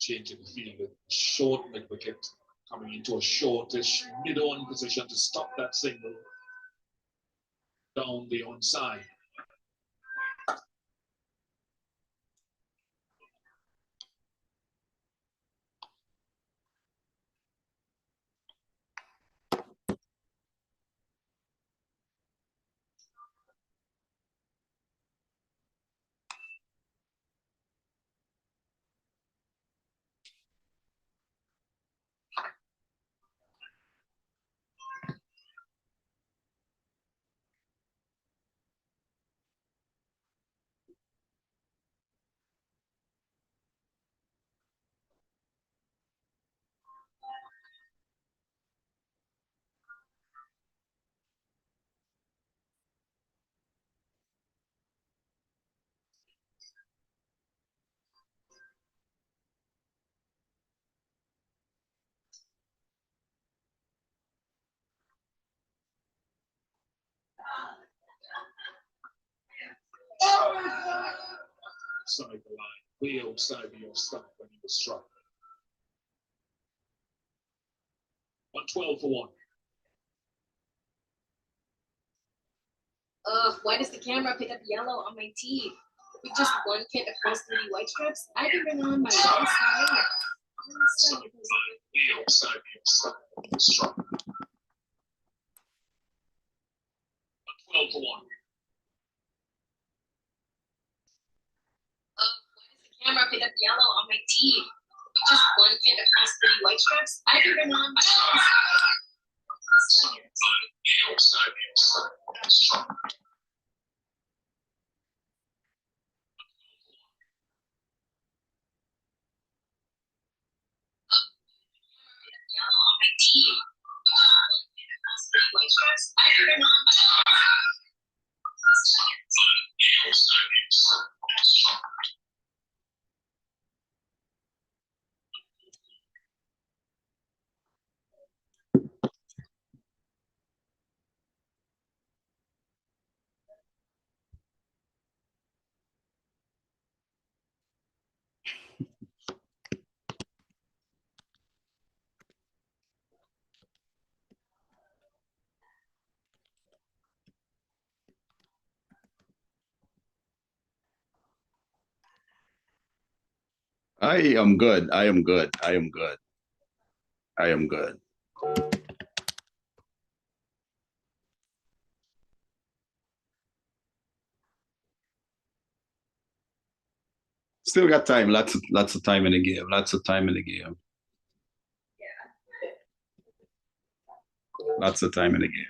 changing the field with short mid wicket, coming into a shortish mid-on position to stop that single down the onside. Outside the line, way outside of your stump when he was struck. 112 for 1. Why does the camera pick up yellow on my teeth? With just one kid across 30 white strips, I can bring on my best side. Way outside of your stump when he was struck. 112 for 1. Why does the camera pick up yellow on my teeth? With just one kid across 30 white strips, I can bring on my best side. Way outside of your stump when he was struck. Yellow on my teeth. With just one kid across 30 white strips, I can bring on my best side. Way outside of your stump when he was struck. I am good. I am good. I am good. I am good. Still got time. Lots of time in the game. Lots of time in the game. Lots of time in the game.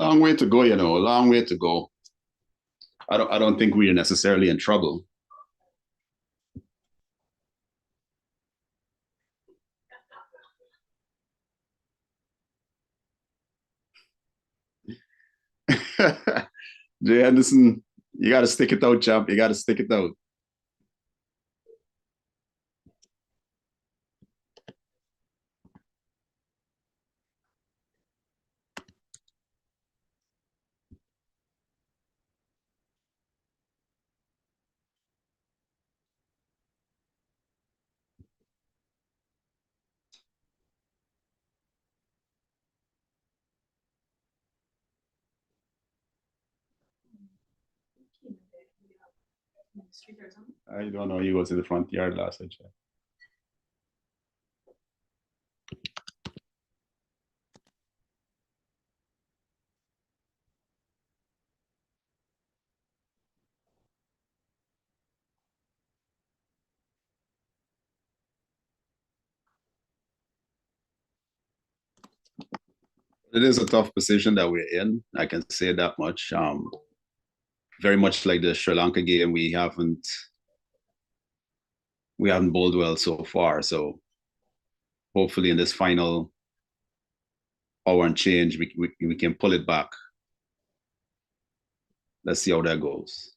Long way to go, you know, a long way to go. I don't think we're necessarily in trouble. Jay Henderson, you got to stick it out, champ. You got to stick it out. I don't know. He was in the front yard last I checked. It is a tough position that we're in. I can say that much. Very much like the Sri Lanka game, we haven't bowled well so far. So hopefully in this final hour and change, we can pull it back. Let's see how that goes.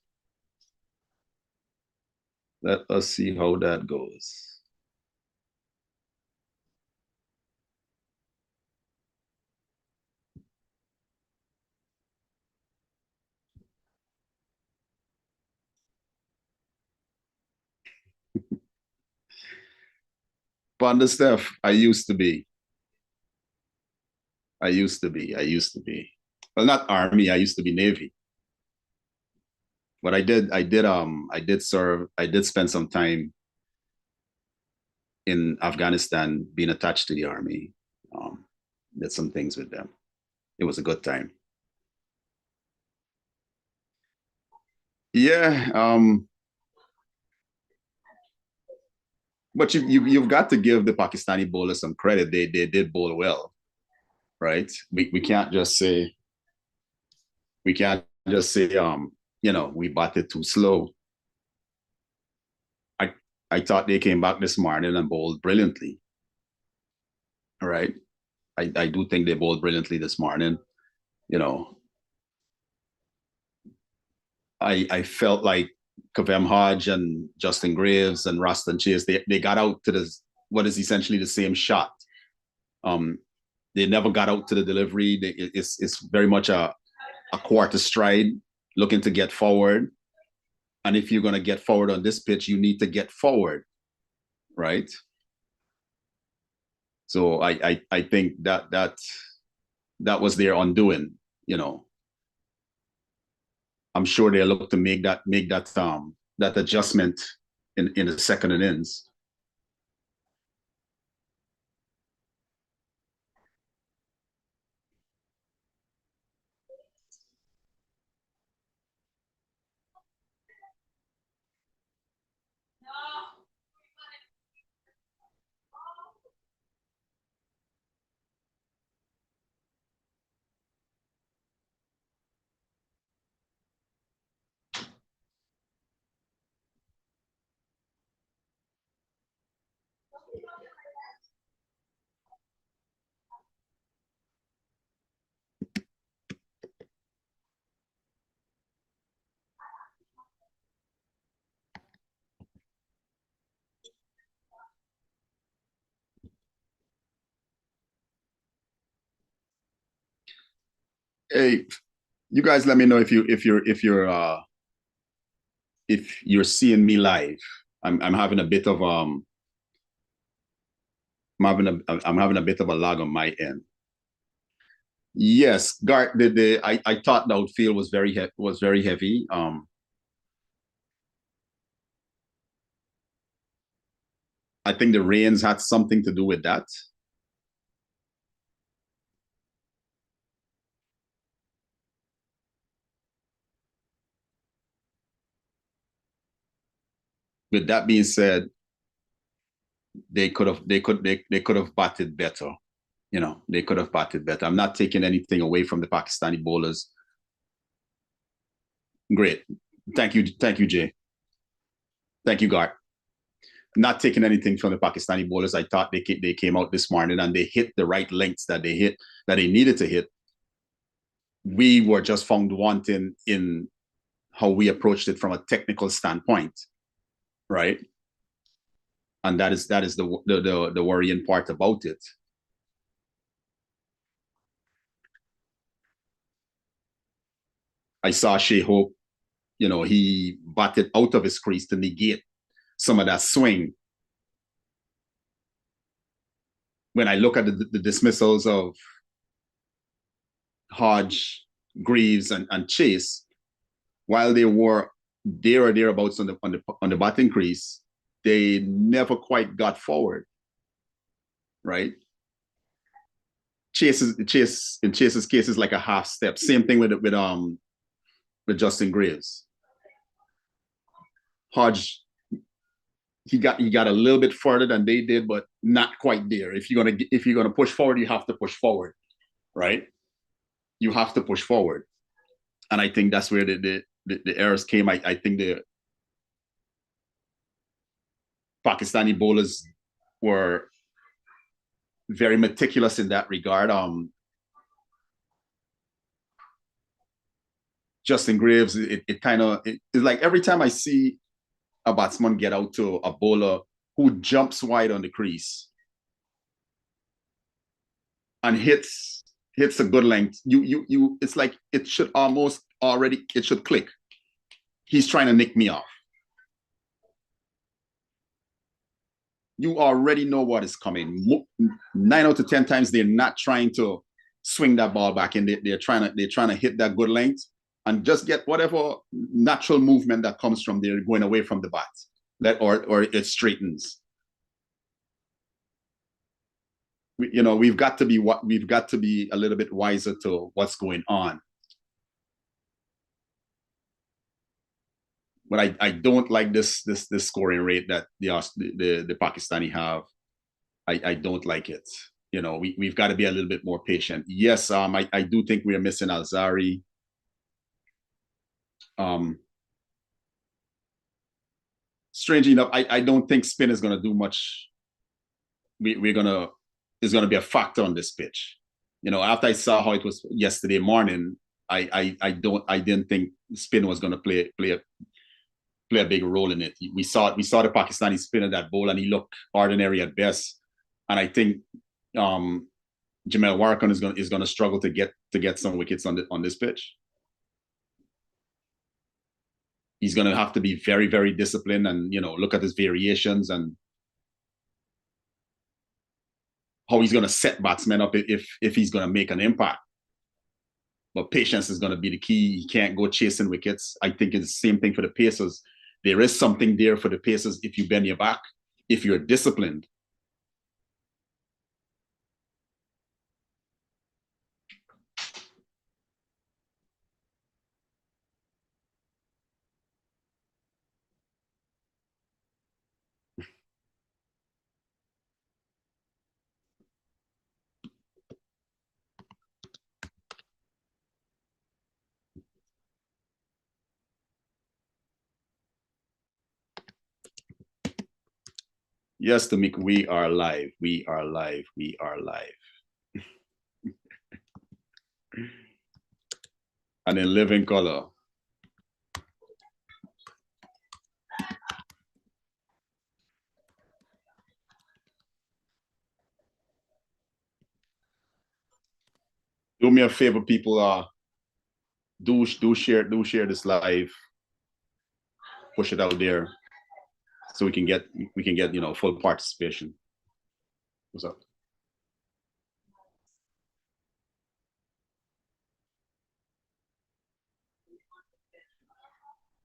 Let us see how that goes. Ponder Steph, I used to be. Well, not Army, I used to be Navy. But I did spend some time in Afghanistan being attached to the Army. Did some things with them. It was a good time. Yeah, but you've got to give the Pakistani bowlers some credit. They did bowl well, right? We can't just say we batted too slow. I thought they came back this morning and bowled brilliantly. All right. I do think they bowled brilliantly this morning. You know, I felt like Kavem Hodge and Justin Graves and Raston Chase, they got out to what is essentially the same shot. They never got out to the delivery. It's very much a quarter stride, looking to get forward. And if you're going to get forward on this pitch, you need to get forward, right? So I think that was their undoing. You know, I'm sure they look to make that adjustment in the second innings. Hey, you guys, let me know if you're seeing me live. I'm having a bit of I'm having a bit of a lag on my end. Yes, Gart. I thought the outfield was very heavy. I think the rains had something to do with that. With that being said, they could have batted better. You know, they could have batted better. I'm not taking anything away from the Pakistani bowlers. Great. Thank you, Jay. Thank you, Gar. Not taking anything from the Pakistani bowlers. I thought they came out this morning and they hit the right lengths that they needed to hit. We were just found wanting in how we approached it from a technical standpoint, right? And that is the worrying part about it. I saw Shea Hope, you know, he batted out of his crease to negate some of that swing. When I look at the dismissals of Hodge, Greaves, and Chase, while they were there or thereabouts on the batting crease, they never quite got forward, right? Chase's case is like a half step. Same thing with Justin Graves. Hodge, he got a little bit further than they did, but not quite there. If you're gonna push forward, you have to push forward, right? You have to push forward, and I think that's where the errors came. I think the Pakistani bowlers were very meticulous in that regard. Justin Graves, it's like every time I see a batsman get out to a bowler who jumps wide on the crease and hits a good length, it's like it should click. He's trying to nick me off. You already know what is coming. 9 out of 10 times they're not trying to swing that ball back in. They're trying to hit that good length and just get whatever natural movement that comes from there going away from the bat, or it straightens. We've got to be a little bit wiser to what's going on. But I don't like this scoring rate that the Pakistani have. I don't like it. We've got to be a little bit more patient. Yes, I do think we are missing Alzari. Strangely enough, I don't think spin is going to do much. Is going to be a factor on this pitch. After I saw how it was yesterday morning, I didn't think spin was going to play a big role in it. We saw the Pakistani spinner that bowl, and he looked ordinary at best. And I think Jamel Warkan is going to struggle to get some wickets on this pitch. He's going to have to be very, very disciplined and look at his variations and how he's going to set batsmen up if he's going to make an impact. But patience is going to be the key. He can't go chasing wickets. I think it's the same thing for the Pacers. There is something there for the Pacers if you bend your back, if you're disciplined. Yes, Tamika, we are live. We are live. We are live. And in living color. Do me a favor, people. Do share this live. Push it out there, so we can get full participation. What's up?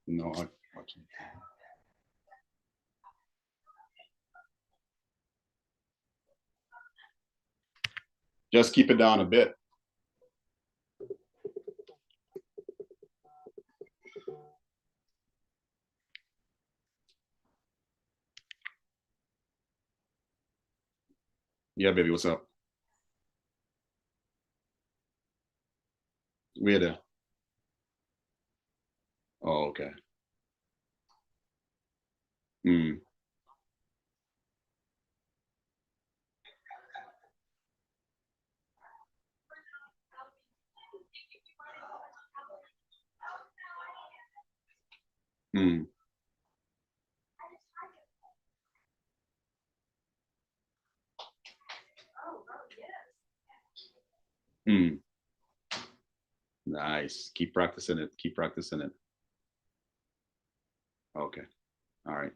No, I'm watching. Just keep it down a bit. Yeah, baby, what's up? Where the? Oh, okay. Mm, mm, mm. Nice. Keep practicing it. Keep practicing it. Okay. All right.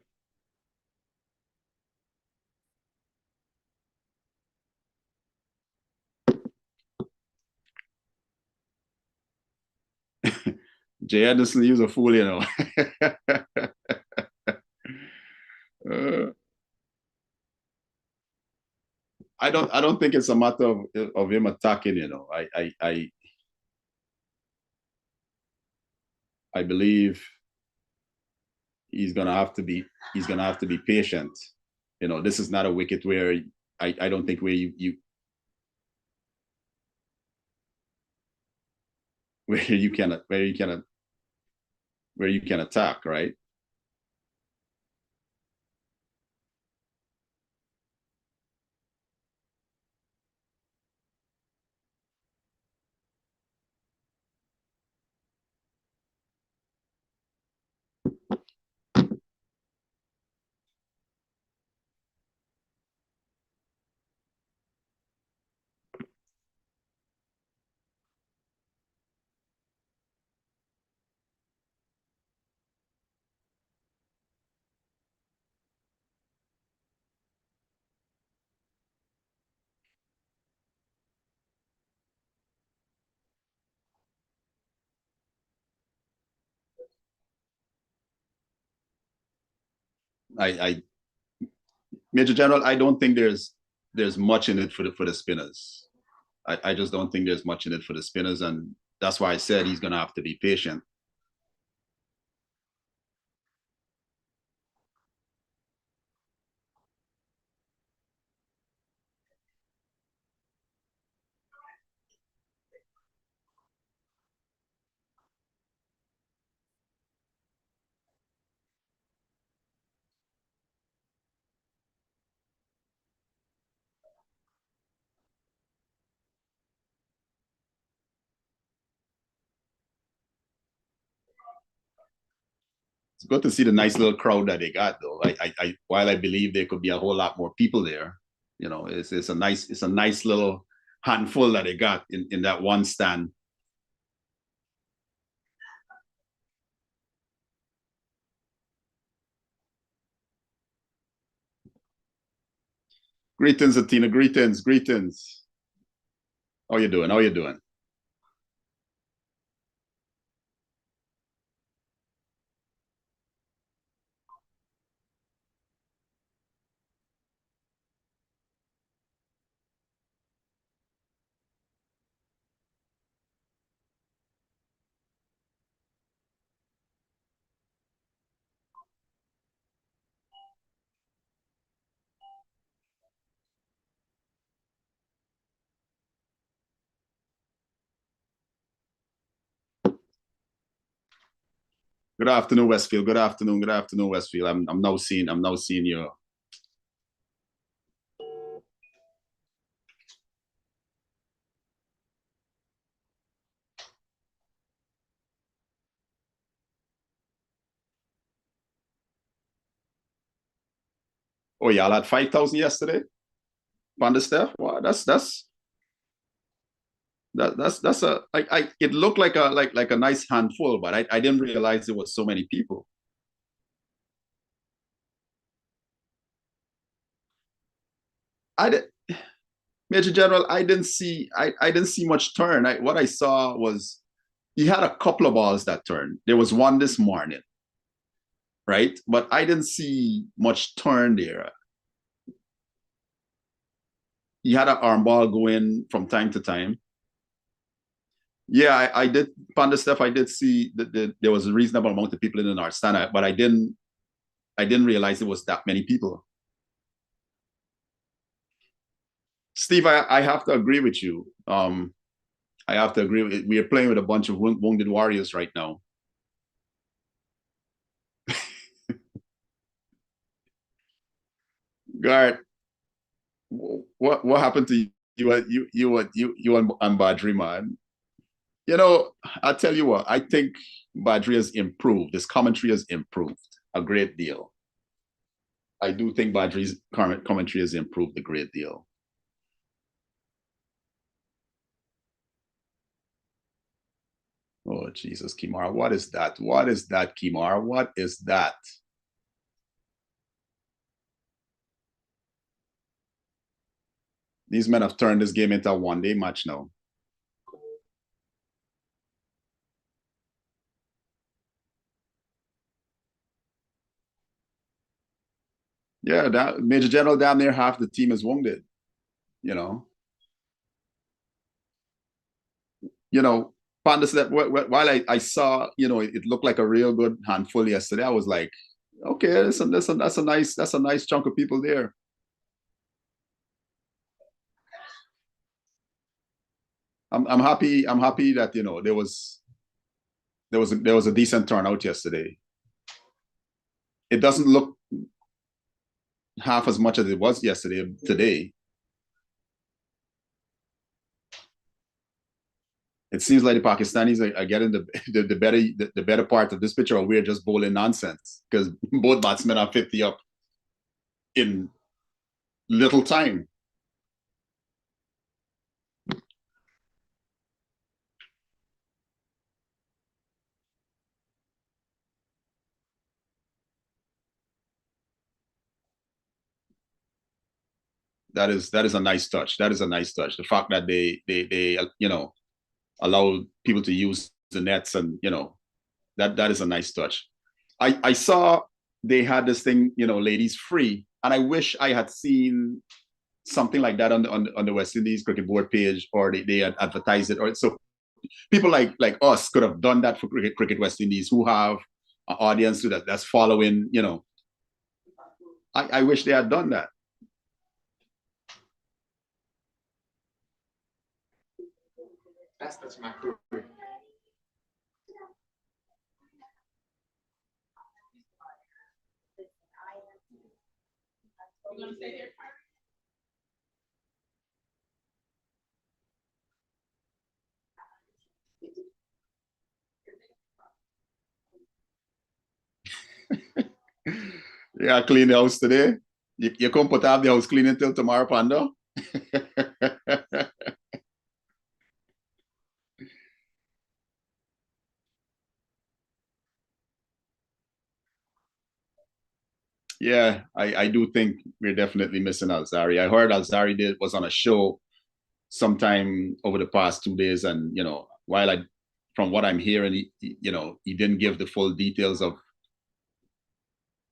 Jay Anderson, you's a fool, you know. uh, I don't think it's a matter of him attacking, you know. I believe he's gonna have to be he's gonna have to be patient. You know, this is not a wicket where I don't think where you where you can where you can attack, right? I Major General, I don't think there's much in it for the spinners. I just don't think there's much in it for the spinners, and that's why I said he's gonna have to be patient. It's good to see the nice little crowd that they got, though. While I believe there could be a whole lot more people there, you know, it's a nice little handful that they got in that one stand. Greetings, Atina. Greetings, greetings. How you doing? How you doing? Good afternoon, Westfield. Good afternoon. Good afternoon, Westfield. I'm now seeing you. Oh, y'all had 5,000 yesterday on the staff. Wow, that's a I it looked like a nice handful, but I didn't realize there was so many people. I did, Major General, I didn't see much turn. What I saw was he had a couple of balls that turned. There was one this morning, right? But I didn't see much turn there. He had an arm ball going from time to time. Yeah, I did Panda stuff. I did see that there was a reasonable amount of people in the North Stand, but I didn't realize it was that many people. Steve, I have to agree with you. I have to agree. We are playing with a bunch of wounded warriors right now. Guard, what happened to you and Badri, man? You know, I'll tell you what. I think Badri has improved. His commentary has improved a great deal. I do think Badri's commentary has improved a great deal. Oh, Jesus, Kimara. What is that? What is that, Kimara? What is that? These men have turned this game into a one-day match now. Yeah, that Major General down there, half the team is wounded. You know, Pandas, that while I saw, it looked like a real good handful yesterday, I was like, okay, that's a nice chunk of people there. I'm happy that there was a decent turnout yesterday. It doesn't look half as much as it was today. It seems like the Pakistanis are getting the better part of this picture, or we're just bowling nonsense because both batsmen are 50 up in little time. That is a nice touch. That is a nice touch. The fact that they allow people to use the nets, and that is a nice touch. I saw they had this thing, ladies free, and I wish I had seen something like that on the West Indies cricket board page, or they had advertised it, or so people like us could have done that for cricket West Indies, who have an audience that's following. I wish they had done that. That's my query. Yeah, clean the house today. You come put up the house clean until tomorrow, Panda. Yeah, I do think we're definitely missing Alzari. I heard Alzari was on a show sometime over the past 2 days, and while from what I'm hearing, he didn't give the full details of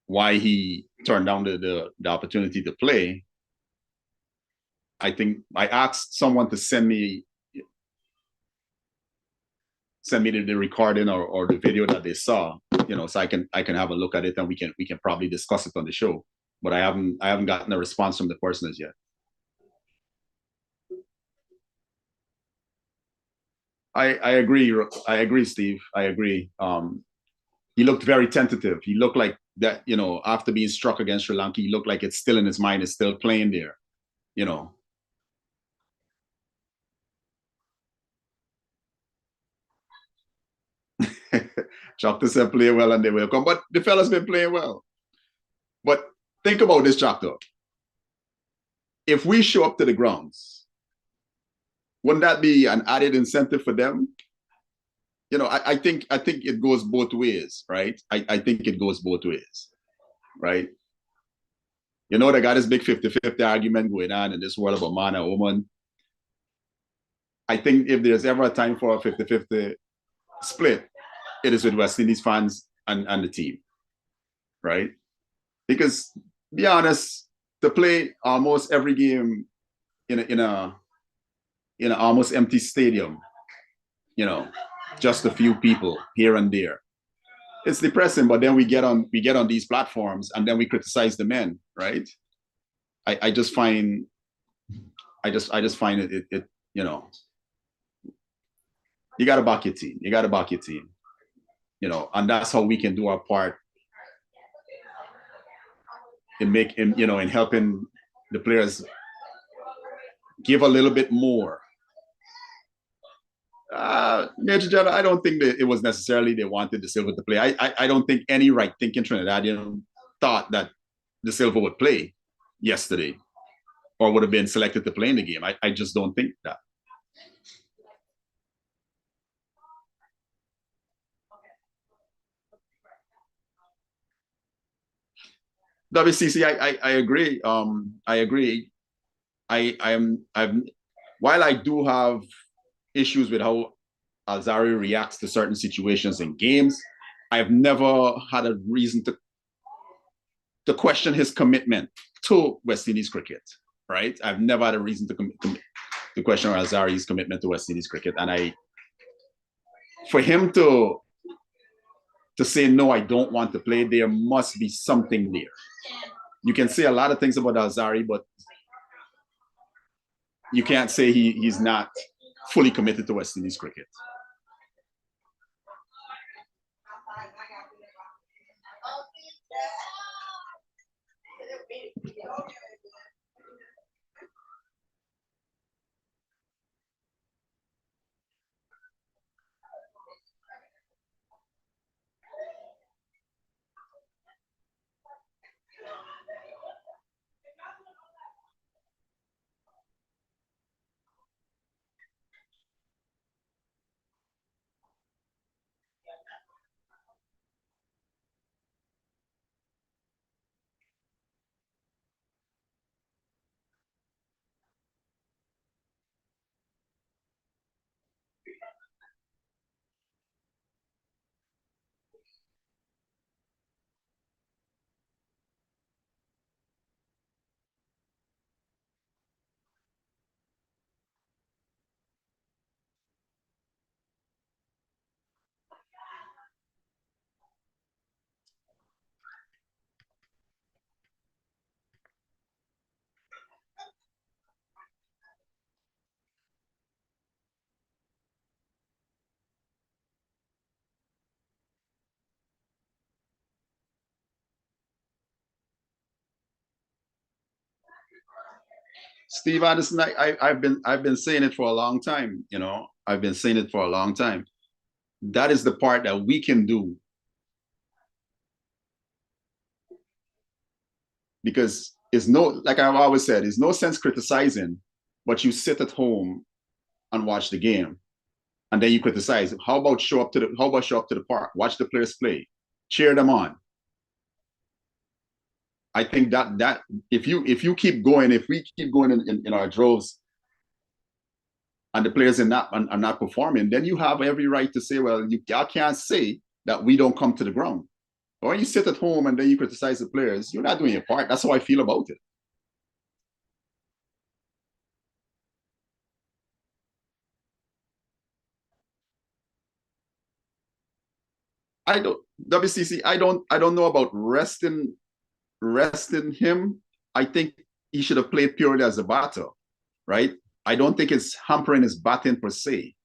why he turned down the opportunity to play. I think I asked someone to send me the recording or the video that they saw, so I can have a look at it, and we can probably discuss it on the show. But I haven't gotten a response from the person as yet. I agree, Steve. I agree. He looked very tentative. He looked like that, after being struck against Sri Lanka, he looked like it's still in his mind, it's still playing there, Choctaw said play well and they will come. But the fella's been playing well. But think about this, Choctaw. If we show up to the grounds, wouldn't that be an added incentive for them? I think it goes both ways, right? I think it goes both ways, right? They got this big 50-50 argument going on in this world about man and woman. I think if there's ever a time for a 50-50 split, it is with West Indies fans and the team, right? Because, be honest, to play almost every game in a almost empty stadium, just a few people here and there, it's depressing. But then we get on these platforms and then we criticize the men, right? I just find it You got to back your team. You got to back your team. You know, and that's how we can do our part in helping the players give a little bit more. Major General, I don't think that it was necessarily they wanted De Silva to play. I don't think any right-thinking Trinidadian thought that De Silva would play yesterday or would have been selected to play in the game. I just don't think that. WCC, I agree. I agree. I'm while I do have issues with how Alzarri reacts to certain situations in games, I've never had a reason to question his commitment to West Indies cricket. Right? I've never had a reason to question Alzarri's commitment to West Indies cricket, and for him to say no, I don't want to play, there must be something there. You can say a lot of things about Alzarri, but you can't say he's not fully committed to West Indies cricket. Steve Anderson, I've been saying it for a long time. You know, I've been saying it for a long time. That is the part that we can do, because it's no, like I've always said, it's no sense criticizing, but you sit at home and watch the game, and then you criticize. How about show up to the park, watch the players play, cheer them on. I think that if you keep going, if we keep going in our droves, and the players are not performing, then you have every right to say, well, y'all can't say that we don't come to the ground. Or you sit at home and then you criticize the players, you're not doing your part. That's how I feel about it. I don't WCC. I don't know about resting him. I think he should have played purely as a batter, right? I don't think it's hampering his batting per se.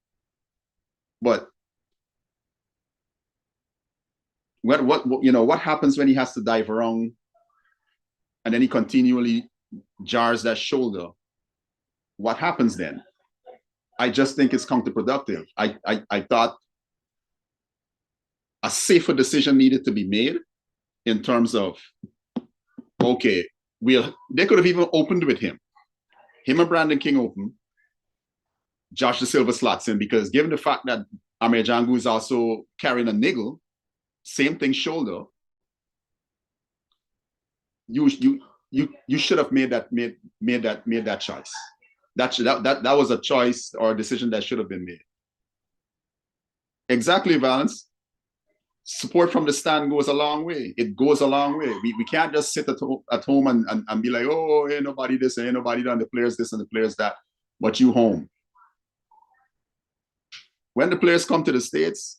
But what happens when he has to dive around and then he continually jars that shoulder? What happens then? I just think it's counterproductive. I thought a safer decision needed to be made in terms of, okay, they could have even opened with him. Him and Brandon King open. Josh De Silva slots in, because given the fact that Amir Jangu is also carrying a niggle, same thing shoulder, you should have made that choice. That was a choice or a decision that should have been made. Exactly, Valence. Support from the stand goes a long way. It goes a long way. We can't just sit at home and be like, oh, ain't nobody this, ain't nobody done, the players this and the players that, but you home. When the players come to the States,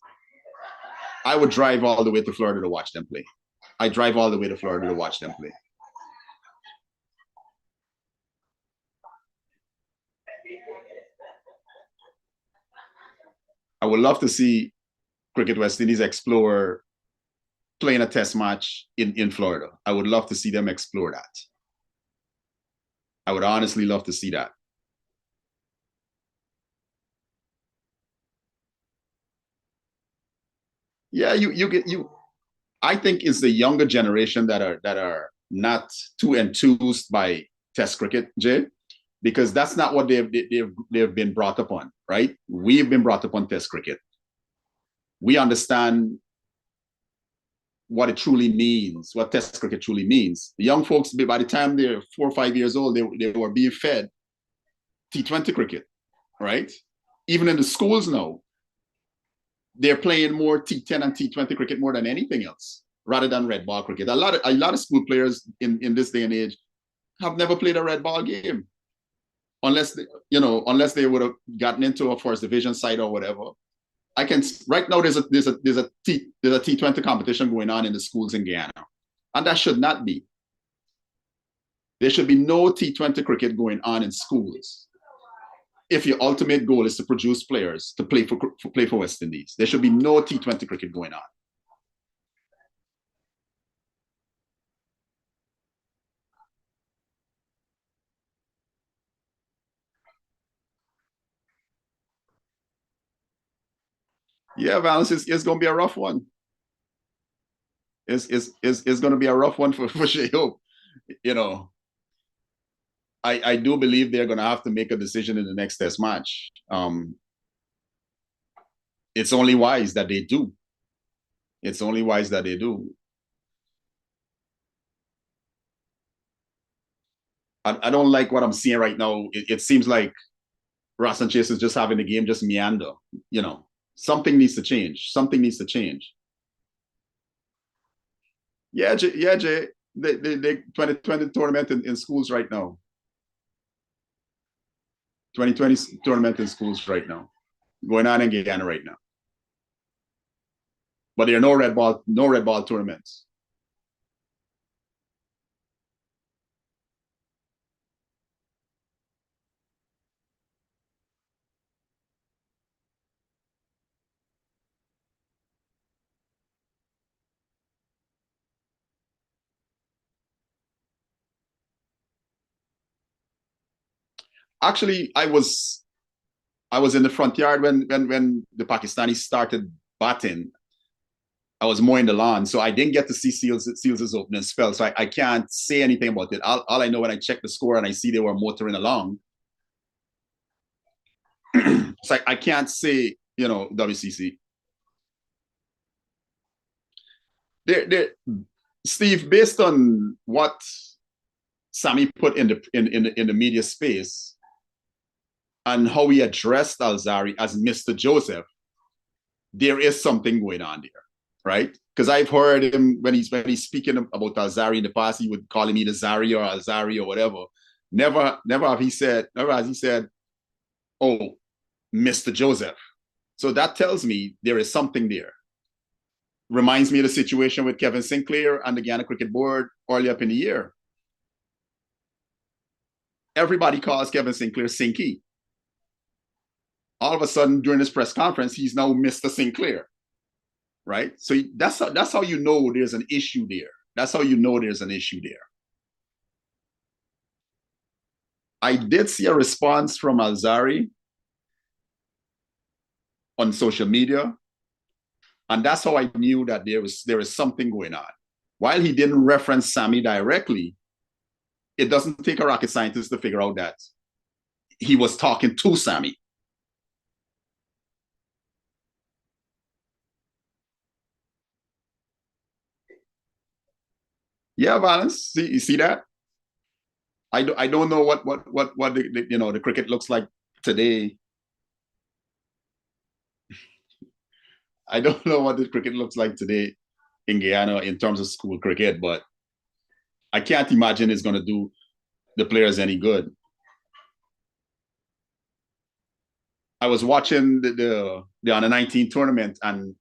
I would drive all the way to Florida to watch them play. I drive all the way to Florida to watch them play. I would love to see Cricket West Indies explore playing a test match in Florida. I would love to see them explore that. I would honestly love to see that. Yeah, you I think it's the younger generation that are not too enthused by test cricket, Jay, because that's not what they've been brought up on, right? We've been brought up on test cricket. We understand what it truly means, what test cricket truly means. The young folks, by the time they're 4 or 5 years old, they were being fed T20 cricket, right? Even in the schools now, they're playing more T10 and T20 cricket more than anything else, rather than red ball cricket. A lot of school players in this day and age have never played a red ball game, unless unless they would have gotten into a first division side or whatever. I can right now there's a T20 competition going on in the schools in Guyana, and that should not be. There should be no T20 cricket going on in schools. If your ultimate goal is to produce players to play for West Indies, there should be no T20 cricket going on. Yeah, Valence, it's going to be a rough one. It's going to be a rough one for Shea-Hope. I do believe they're going to have to make a decision in the next test match. It's only wise that they do. It's only wise that they do. I don't like what I'm seeing right now. It seems like Raston Chase is just having the game just meander. Something needs to change. Something needs to change. Yeah, Jay. The 2020 tournament in schools right now. 2020 tournament in schools right now. Going on in Guyana right now. But there are no red ball tournaments. Actually, I was in the front yard when the Pakistanis started batting. I was mowing the lawn, so I didn't get to see Seals' opening spell, so I can't say anything about it. All I know when I check the score and I see they were motoring along, so I can't say, WCC. Steve, based on what Sammy put in the media space and how he addressed Alzari as Mr. Joseph, there is something going on there, right? Because I've heard him when he's speaking about Alzari in the past, he would call him either Zari or Alzari or whatever. Never has he said, oh, Mr. Joseph. So that tells me there is something there. Reminds me of the situation with Kevin Sinclair and the Guyana Cricket Board early up in the year. Everybody calls Kevin Sinclair Sinky. All of a sudden, during this press conference, he's now Mr. Sinclair, right? So that's how you know there's an issue there. That's how you know there's an issue there. I did see a response from Alzari on social media, and that's how I knew that there is something going on. While he didn't reference Sammy directly, it doesn't take a rocket scientist to figure out that he was talking to Sammy. Yeah, Valence. You see that? I don't know what the cricket looks like today. I don't know what the cricket looks like today in Guyana in terms of school cricket, but I can't imagine it's going to do the players any good. I was watching the under 19 tournament, and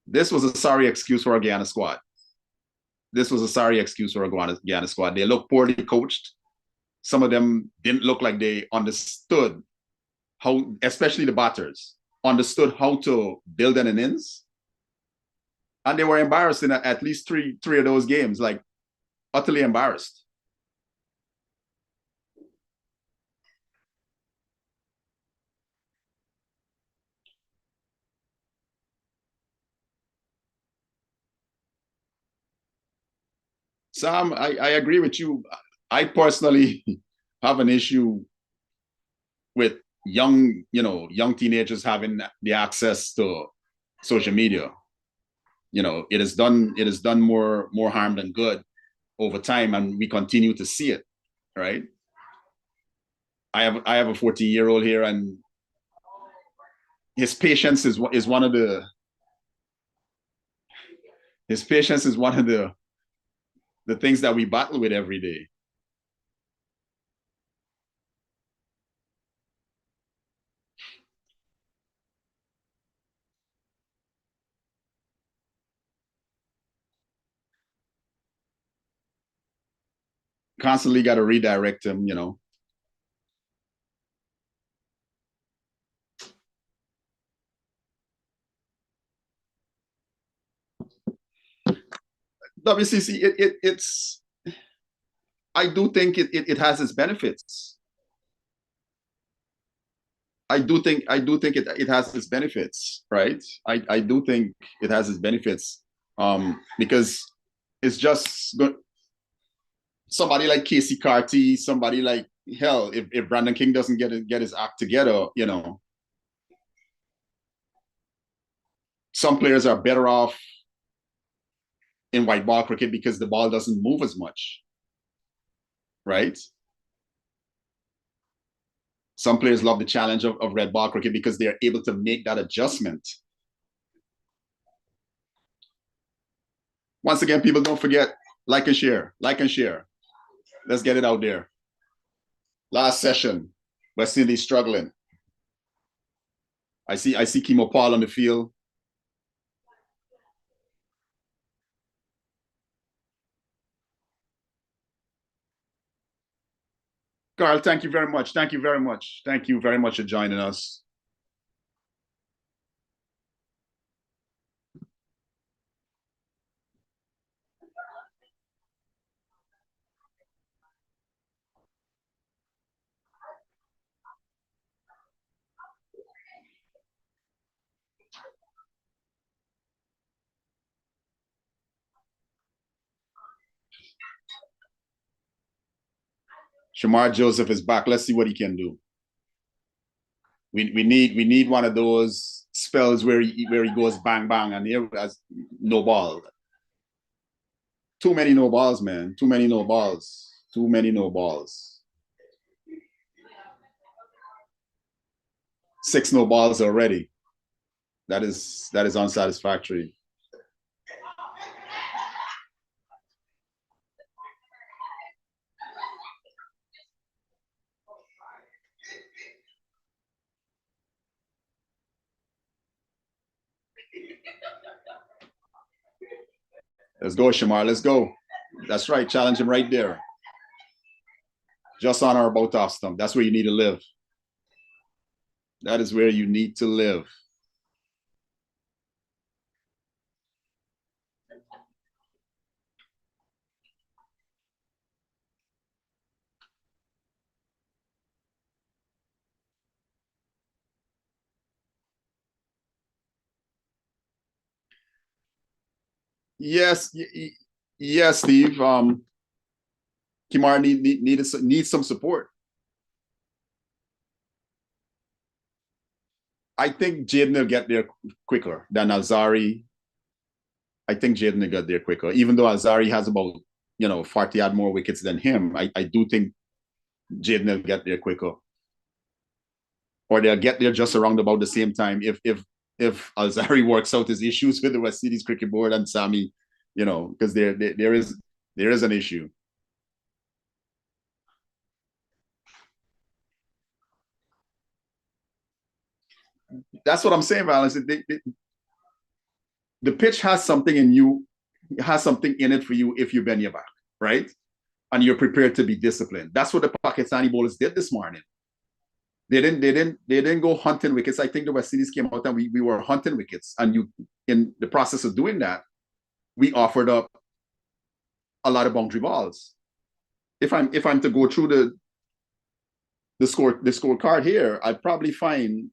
this was a sorry excuse for a Guyana squad. This was a sorry excuse for a Guyana squad. They looked poorly coached. Some of them didn't look like they understood how, especially the batters, understood how to build an innings, and they were embarrassed in at least three of those games, like utterly embarrassed. Sam, I agree with you. I personally have an issue with young teenagers having the access to social media. It has done more harm than good over time, and we continue to see it, right? I have a 14-year-old here, and his patience is one of the things that we battle with every day. Constantly got to redirect him. WCC, it's I do think it has its benefits. I do think it has its benefits, right? I do think it has its benefits, because it's just good. Somebody like Casey Carty, somebody like, hell, if Brandon King doesn't get his act together, some players are better off in white ball cricket because the ball doesn't move as much, right? Some players love the challenge of red ball cricket because they're able to make that adjustment. Once again, people, don't forget, like and share. Let's get it out there. Last session, West Indies struggling. I see Kimo Paul on the field. Carl, thank you very much. Thank you very much for joining us. Shamar Joseph is back. Let's see what he can do. We need one of those spells where he goes bang bang and here has no ball. Too many no balls, man. Too many no balls. 6 no balls already. That is unsatisfactory. Let's go, Shamar. Let's go. That's right. Challenge him right there. Just on our about off stump. That's where you need to live. That is where you need to live. Yes, Steve. Kimar needs some support. I think Jaden will get there quicker than Alzari. I think Jaden will get there quicker, even though Alzari has about 40 odd more wickets than him. I do think Jaden will get there quicker, or they'll get there just around about the same time. If Alzari works out his issues with the West Indies Cricket Board and Sammy, because there is an issue. That's what I'm saying, Valence. The pitch has something in you, has something in it for you if you bend your back, right? And you're prepared to be disciplined. That's what the Pakistani bowlers did this morning. They didn't go hunting wickets. I think the West Indies came out and we were hunting wickets. And you, in the process of doing that, we offered up a lot of boundary balls. If I'm to go through the scorecard here, I'd probably find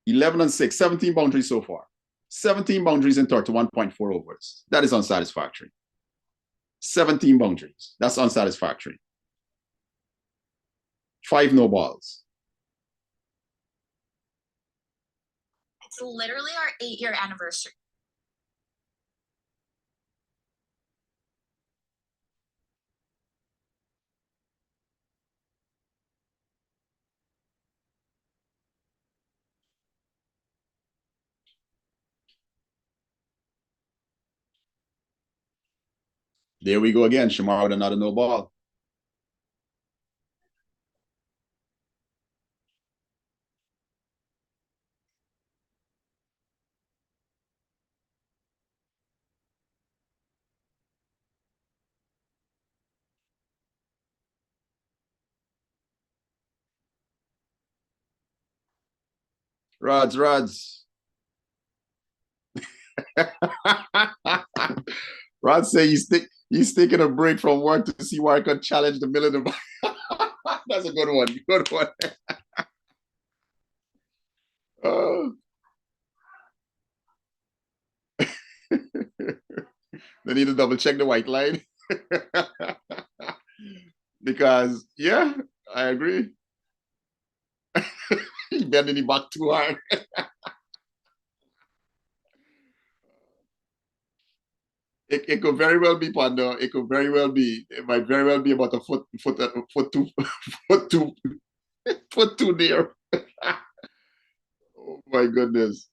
11 and 6, 17 boundaries so far. 17 boundaries in 1.4 overs. That is unsatisfactory. 17 boundaries. That's unsatisfactory. 5 no balls. It's literally our 8-year anniversary. There we go again. Shamar with another no ball. Rods. Rod say he's taking a break from work to see where I could challenge the middle. That's a good one. Good one. They need to double check the white line. Because yeah, I agree. He bending the back too hard. It could very well be Pando. It could very well be. It might very well be about a foot too foot too near. Oh my goodness.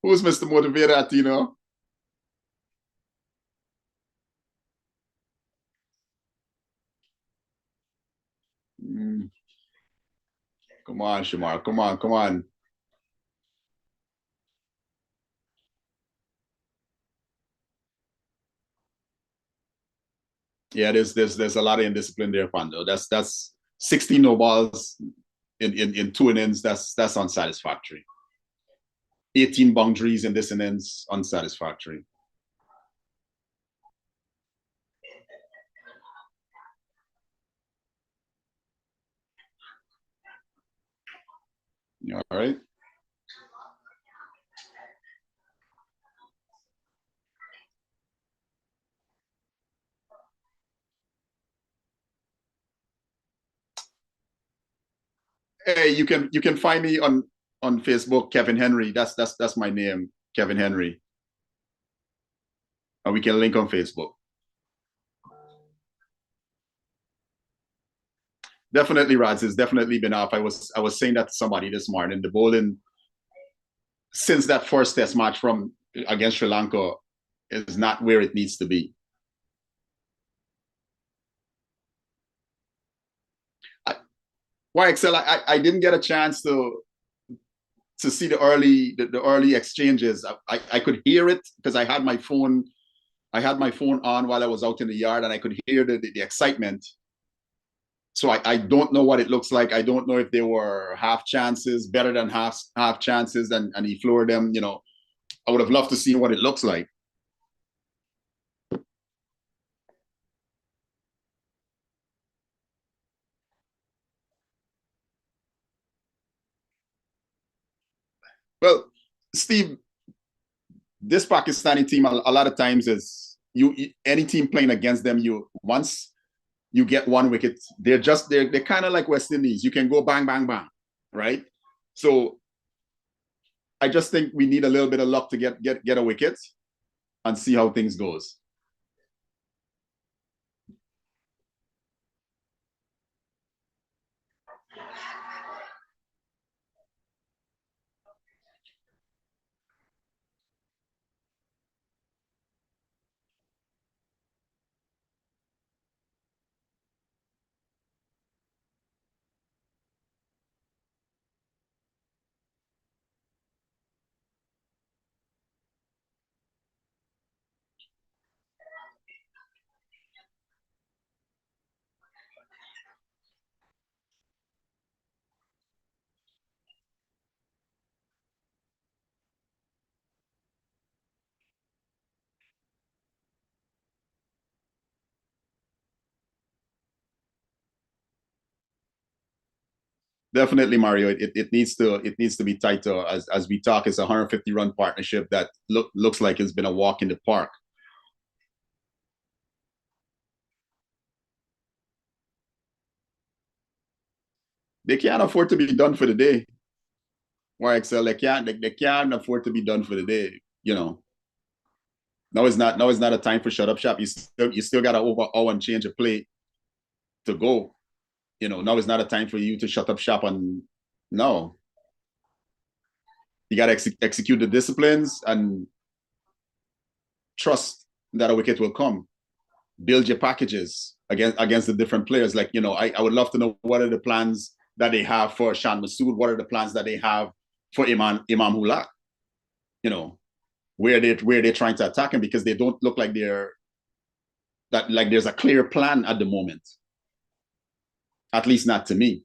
Who's Mr. Motivator at, you know? Come on, Shamar. Come on. Yeah, there's a lot of indiscipline there, Pando. That's 16 no balls in 2 innings. That's unsatisfactory. 18 boundaries in this innings, unsatisfactory. All right. Hey, you can find me on Facebook, Kevin Henry. That's my name, Kevin Henry. And we can link on Facebook. Definitely, Raj, it's definitely been off. I was saying that to somebody this morning. The bowling since that first test match from against Sri Lanka is not where it needs to be. YXL, I didn't get a chance to see the early exchanges. I could hear it because I had my phone on while I was out in the yard, and I could hear the excitement. So I don't know what it looks like. I don't know if they were half chances, better than half chances, and he floored them. You know, I would have loved to see what it looks like. Well, Steve, this Pakistani team a lot of times is any team playing against them, once you get 1 wicket, they're kind of like West Indies. You can go bang, bang, bang, right? So I just think we need a little bit of luck to get a wicket and see how things goes. definitely, Mario. It needs to be tighter. As we talk, it's a 150 run partnership that looks like it's been a walk in the park. They can't afford to be done for the day. YXL, they can't afford to be done for the day. You know. Now it's not a time for shut up shop. You still got to over hour and change of play to go. You know, now it's not a time for you to shut up shop and no. You got to execute the disciplines and trust that a wicket will come. Build your packages against the different players. Like, you know, I would love to know what are the plans that they have for Shan Masood. What are the plans that they have for Imam Hulak? You know, where they're trying to attack him, because they don't look like there's a clear plan at the moment. At least not to me.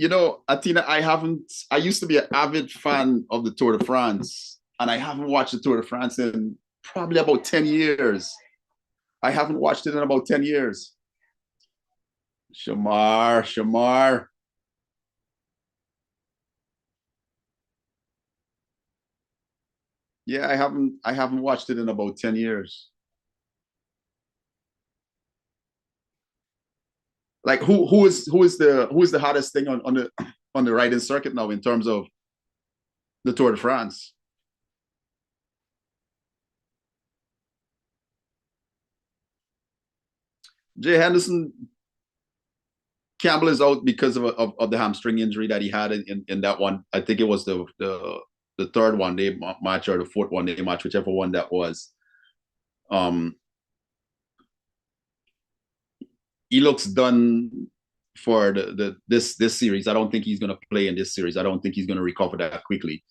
You know, Atina, I used to be an avid fan of the Tour de France, and I haven't watched the Tour de France in probably about 10 years. I haven't watched it in about 10 years. Shamar. Yeah, I haven't watched it in about 10 years. Like who is the hottest thing on the riding circuit now in terms of the Tour de France? Jay Henderson. Campbell is out because of the hamstring injury that he had in that one. I think it was the third one day match or the fourth one day match, whichever one that was. He looks done for this series. I don't think he's going to play in this series. I don't think he's going to recover that quickly.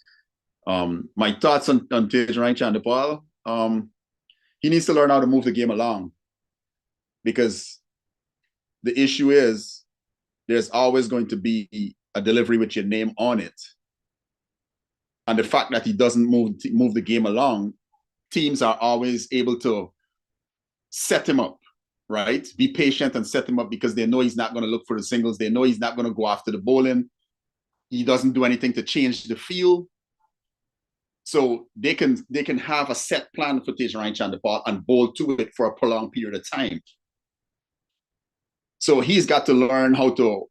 My thoughts on Tejaran Chandapal. He needs to learn how to move the game along, because the issue is there's always going to be a delivery with your name on it. And the fact that he doesn't move the game along, teams are always able to set him up, right? Be patient and set him up, because they know he's not going to look for the singles. They know he's not going to go after the bowling. He doesn't do anything to change the field. So they can have a set plan for Tejaran Chandapal and bowl to it for a prolonged period of time. So he's got to learn how to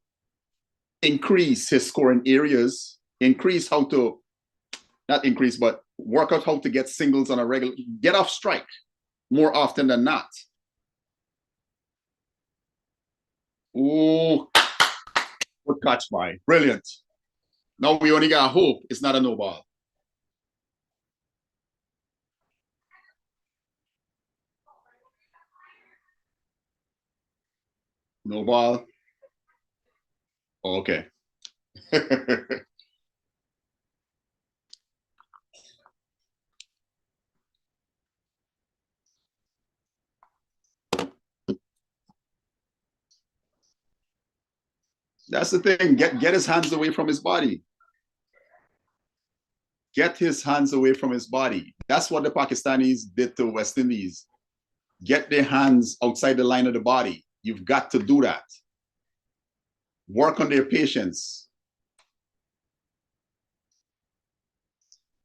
increase his scoring areas, but work out how to get singles on a regular, get off strike more often than not. Ooh, good catch by. Brilliant. Now we only got hope it's not a no ball. No ball. Okay. That's the thing. Get his hands away from his body. Get his hands away from his body. That's what the Pakistanis did to West Indies. Get their hands outside the line of the body. You've got to do that. Work on their patience.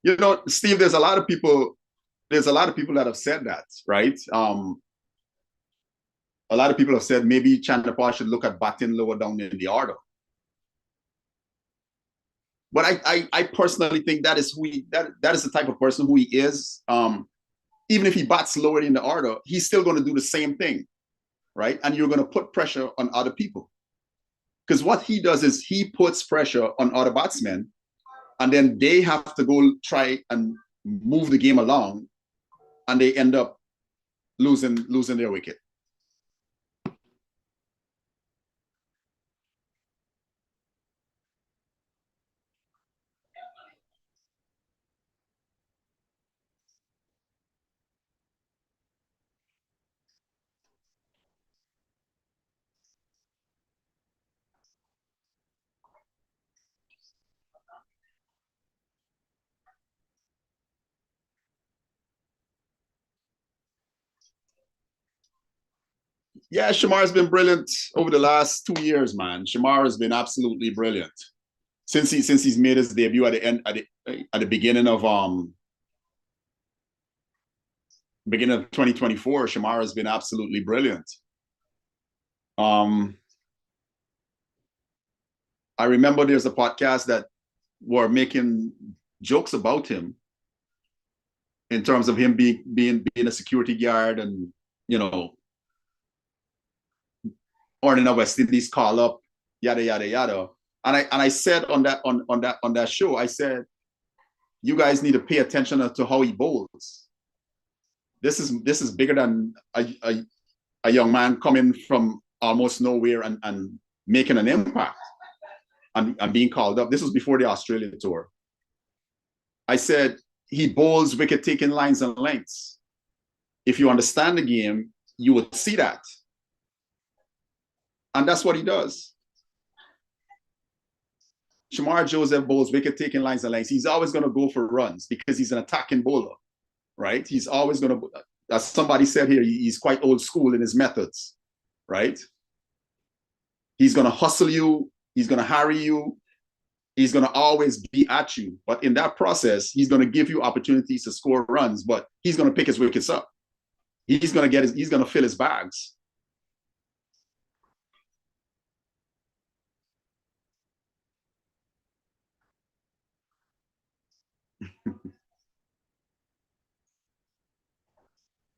You know, Steve, there's a lot of people that have said that, right? A lot of people have said maybe Chandapal should look at batting lower down in the order. But I personally think that is that is the type of person who he is. Even if he bats lower in the order, he's still going to do the same thing, right? And you're going to put pressure on other people. Because what he does is he puts pressure on other batsmen, and then they have to go try and move the game along, and they end up losing their wicket. Yeah, Shamar's been brilliant over the last 2 years, man. Shamar has been absolutely brilliant since he's made his debut at the end at the beginning of 2024. Shamar has been absolutely brilliant. I remember there's a podcast that were making jokes about him in terms of him being a security guard and, you know, earning a West Indies call up, yada yada yada. And I said on that show, I said, you guys need to pay attention to how he bowls. This is bigger than a young man coming from almost nowhere and making an impact and being called up. This was before the Australian tour. I said, he bowls wicket taking lines and lengths. If you understand the game, you would see that. And that's what he does. Shamar Joseph bowls wicket taking lines and lengths. He's always going to go for runs because he's an attacking bowler, right? He's always going to, as somebody said here, he's quite old school in his methods, right? He's going to hustle you. He's going to harry you. He's going to always be at you. But in that process, he's going to give you opportunities to score runs, but he's going to pick his wickets up. He's going to fill his bags.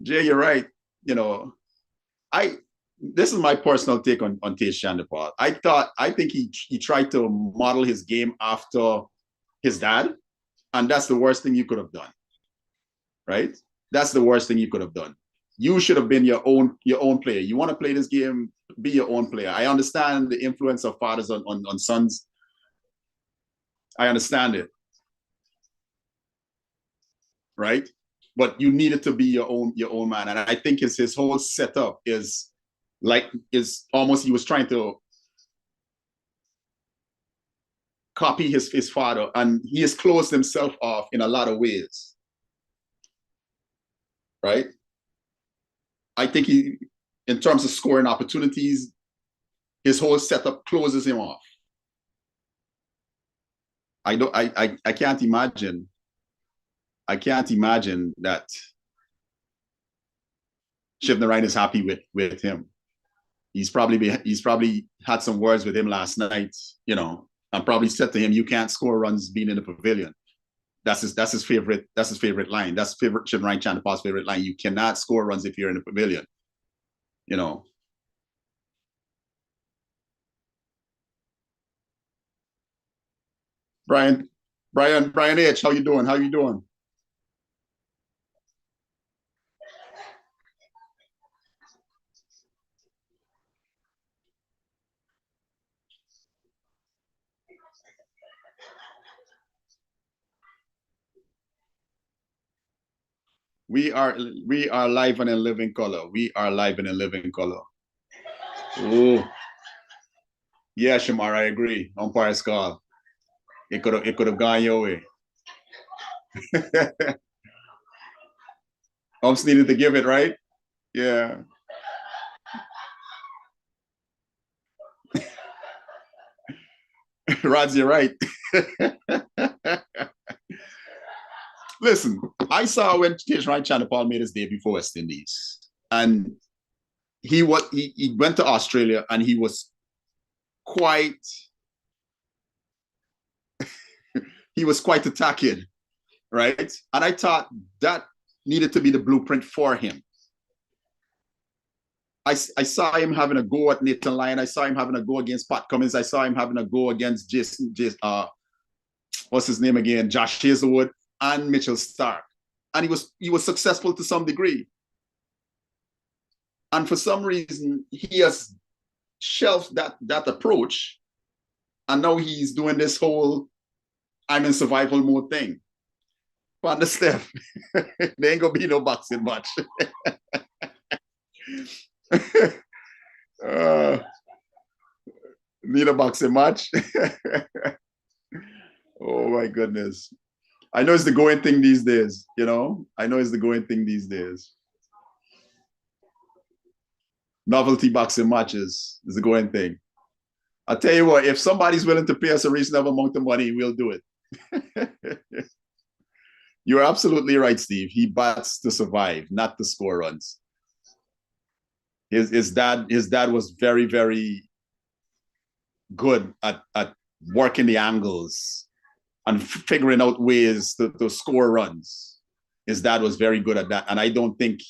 Jay, you're right. You know, this is my personal take on Tej Chandapal. I think he tried to model his game after his dad, and that's the worst thing you could have done. Right? That's the worst thing you could have done. You should have been your own player. You want to play this game, be your own player. I understand the influence of fathers on sons. I understand it. Right? But you needed to be your own man. And I think his whole setup is almost he was trying to copy his father, and he has closed himself off in a lot of ways. Right? I think in terms of scoring opportunities, his whole setup closes him off. I can't imagine that Shiv Narayan is happy with him. He's probably had some words with him last night, you know, and probably said to him, "You can't score runs being in the pavilion." That's his favorite line. That's Shiv Narayan Chandapal's favorite line. You cannot score runs if you're in the pavilion. You know. Brian H, how you doing? How you doing? We are live and in living color. We are live and in living color. Oh, yeah, Shamar, I agree. Umpire's call. It could have gone your way. Umps needed to give it, right? Yeah. Rods, you're right. Listen, I saw when Tej Chandapal made his debut for West Indies, and he went to Australia, and he was quite attacking, right? And I thought that needed to be the blueprint for him. I saw him having a go at Nathan Lyon. I saw him having a go against Pat Cummins. I saw him having a go against what's his name again? Josh Hazelwood and Mitchell Stark. And he was successful to some degree. And for some reason, he has shelved that approach. And now he's doing this whole I'm in survival mode thing. But understand, there ain't gonna be no boxing much. Need a boxing match? Oh my goodness. I know it's the going thing these days, you know? I know it's the going thing these days. Novelty boxing matches is the going thing. I'll tell you what, if somebody's willing to pay us a reasonable amount of money, we'll do it. You're absolutely right, Steve. He bats to survive, not to score runs. His dad was very, very good at working the angles and figuring out ways to score runs. His dad was very good at that. And I don't think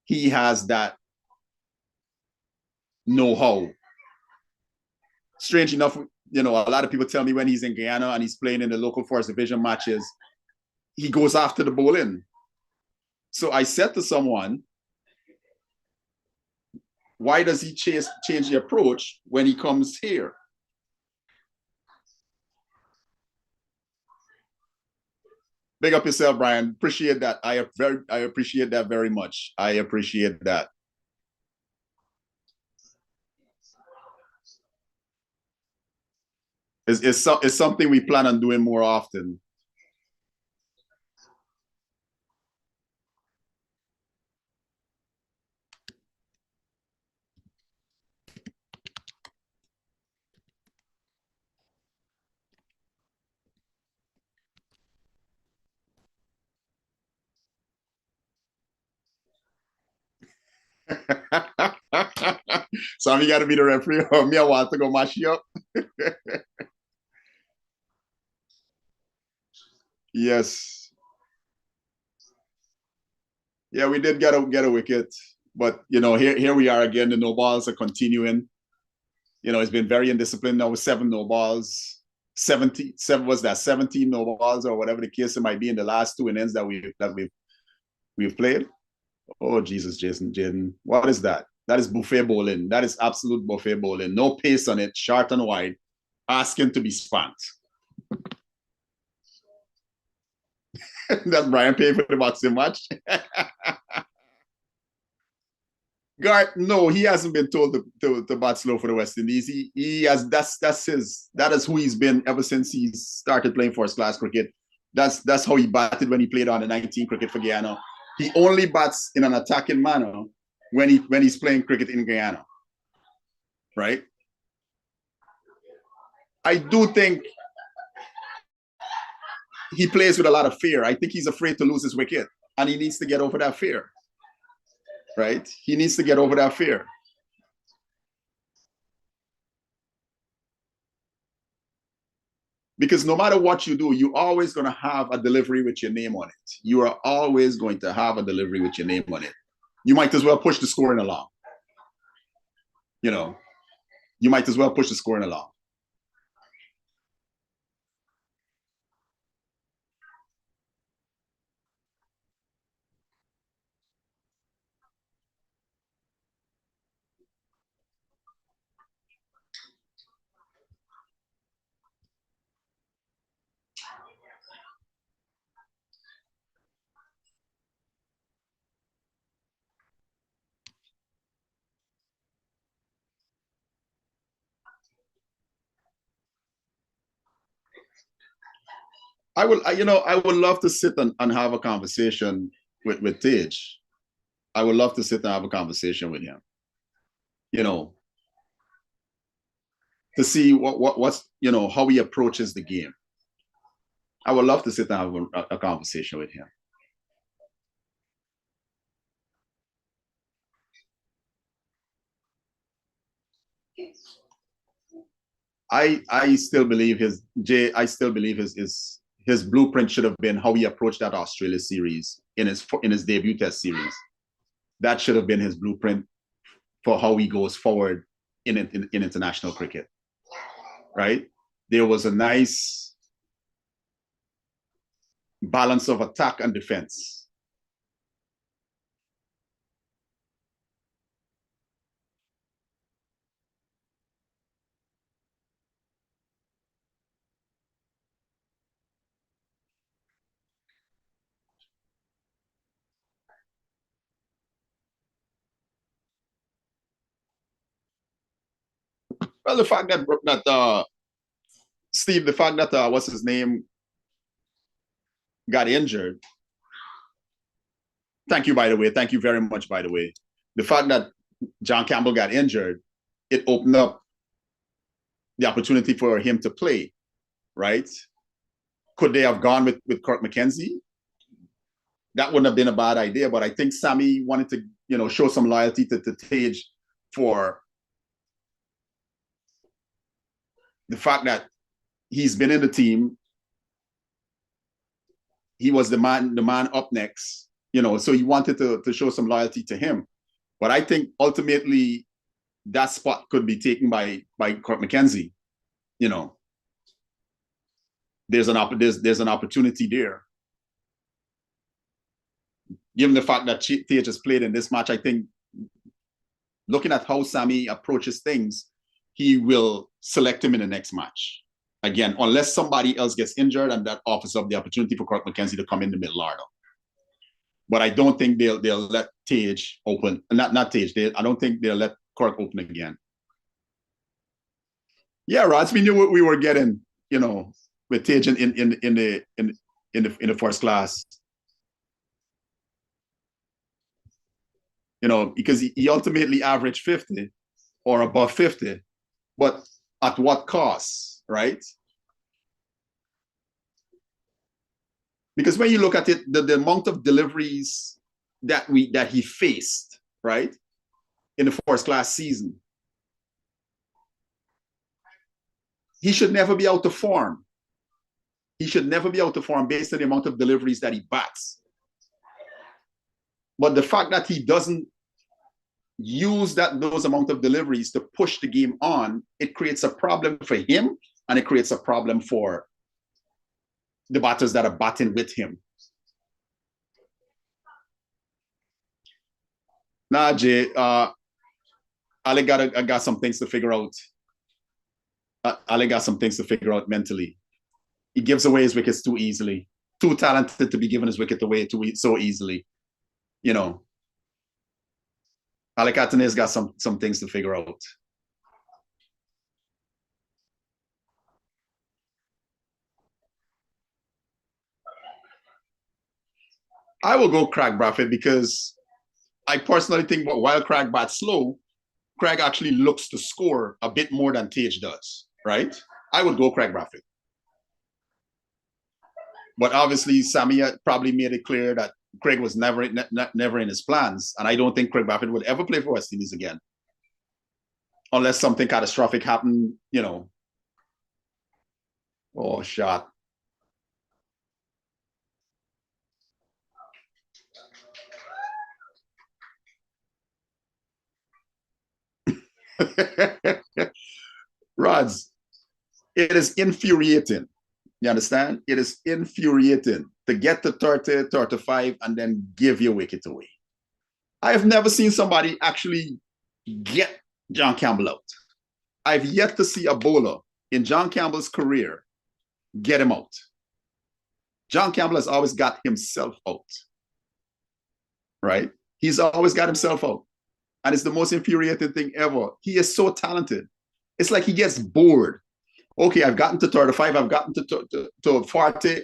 he has that know-how. Strange enough, a lot of people tell me when he's in Guyana and he's playing in the local first division matches, he goes after the bowling. So I said to someone, why does he change the approach when he comes here? Big up yourself, Brian. Appreciate that. I appreciate that very much. I appreciate that. It's something we plan on doing more often. So you got to be the referee. Or me, I want to go mash you up. Yes. Yeah, we did get a wicket, but here we are again. The no balls are continuing. It's been very indisciplined now with 7 no balls. 17 no balls or whatever the case it might be in the last 2 innings that we've played. Oh Jesus, Jaden, what is that? That is buffet bowling. That is absolute buffet bowling. No pace on it, short and wide, asking to be spanked. That's Brian paying for the boxing match. Garth, no, he hasn't been told to bat slow for the West Indies. He has that is who he's been ever since he started playing first class cricket. That's how he batted when he played on the 19 cricket for Guyana. He only bats in an attacking manner when he's playing cricket in Guyana. Right? I do think he plays with a lot of fear. I think he's afraid to lose his wicket, and he needs to get over that fear. Right? He needs to get over that fear. Because no matter what you do, you're always going to have a delivery with your name on it. You are always going to have a delivery with your name on it. You might as well push the scoring along. You might as well push the scoring along. I would love to sit and have a conversation with Tej. I would love to sit and have a conversation with him. To see what's how he approaches the game. I would love to sit and have a conversation with him. I still believe his blueprint should have been how he approached that Australia series in his debut test series. That should have been his blueprint for how he goes forward in international cricket. Right? There was a nice balance of attack and defense. Well, the fact that Steve, the fact that what's his name got injured. Thank you, by the way. Thank you very much, by the way. The fact that John Campbell got injured, it opened up the opportunity for him to play, right? Could they have gone with Kirk McKenzie? That wouldn't have been a bad idea, but I think Sammy wanted to, show some loyalty to Tage for the fact that he's been in the team. He was the man up next, so he wanted to show some loyalty to him. But I think ultimately that spot could be taken by Kirk McKenzie. There's an opportunity there. Given the fact that Tage has played in this match, I think looking at how Sammy approaches things, he will select him in the next match. Again, unless somebody else gets injured, and that offers up the opportunity for Kirk McKenzie to come in the middle order. But I don't think they'll let Tage open. Not Tage. I don't think they'll let Kirk open again. Yeah, Rods, we knew what we were getting, with Tage in the first class. Because he ultimately averaged 50 or above 50, but at what cost, right? Because when you look at it, the amount of deliveries that he faced, right, in the first class season, he should never be out of form. He should never be out of form based on the amount of deliveries that he bats. But the fact that he doesn't use those amount of deliveries to push the game on, it creates a problem for him, and it creates a problem for the batters that are batting with him. Nah, Jay, Ali got some things to figure out. Ali got some things to figure out mentally. He gives away his wickets too easily. Too talented to be giving his wicket away so easily. Ali Katane's got some things to figure out. I will go Craig Brathwaite because I personally think while Craig bats slow, Craig actually looks to score a bit more than Tage does, right? I would go Craig Brathwaite. But obviously, Sammy probably made it clear that Craig was never in his plans, and I don't think Craig Brathwaite would ever play for West Indies again, unless something catastrophic happened. Oh, shot. Rods, it is infuriating. You understand? It is infuriating to get to 30, 35 and then give your wicket away. I have never seen somebody actually get John Campbell out. I've yet to see a bowler in John Campbell's career get him out. John Campbell has always got himself out, right? He's always got himself out. And it's the most infuriating thing ever. He is so talented. It's like he gets bored. Okay, I've gotten to 35. I've gotten to 40.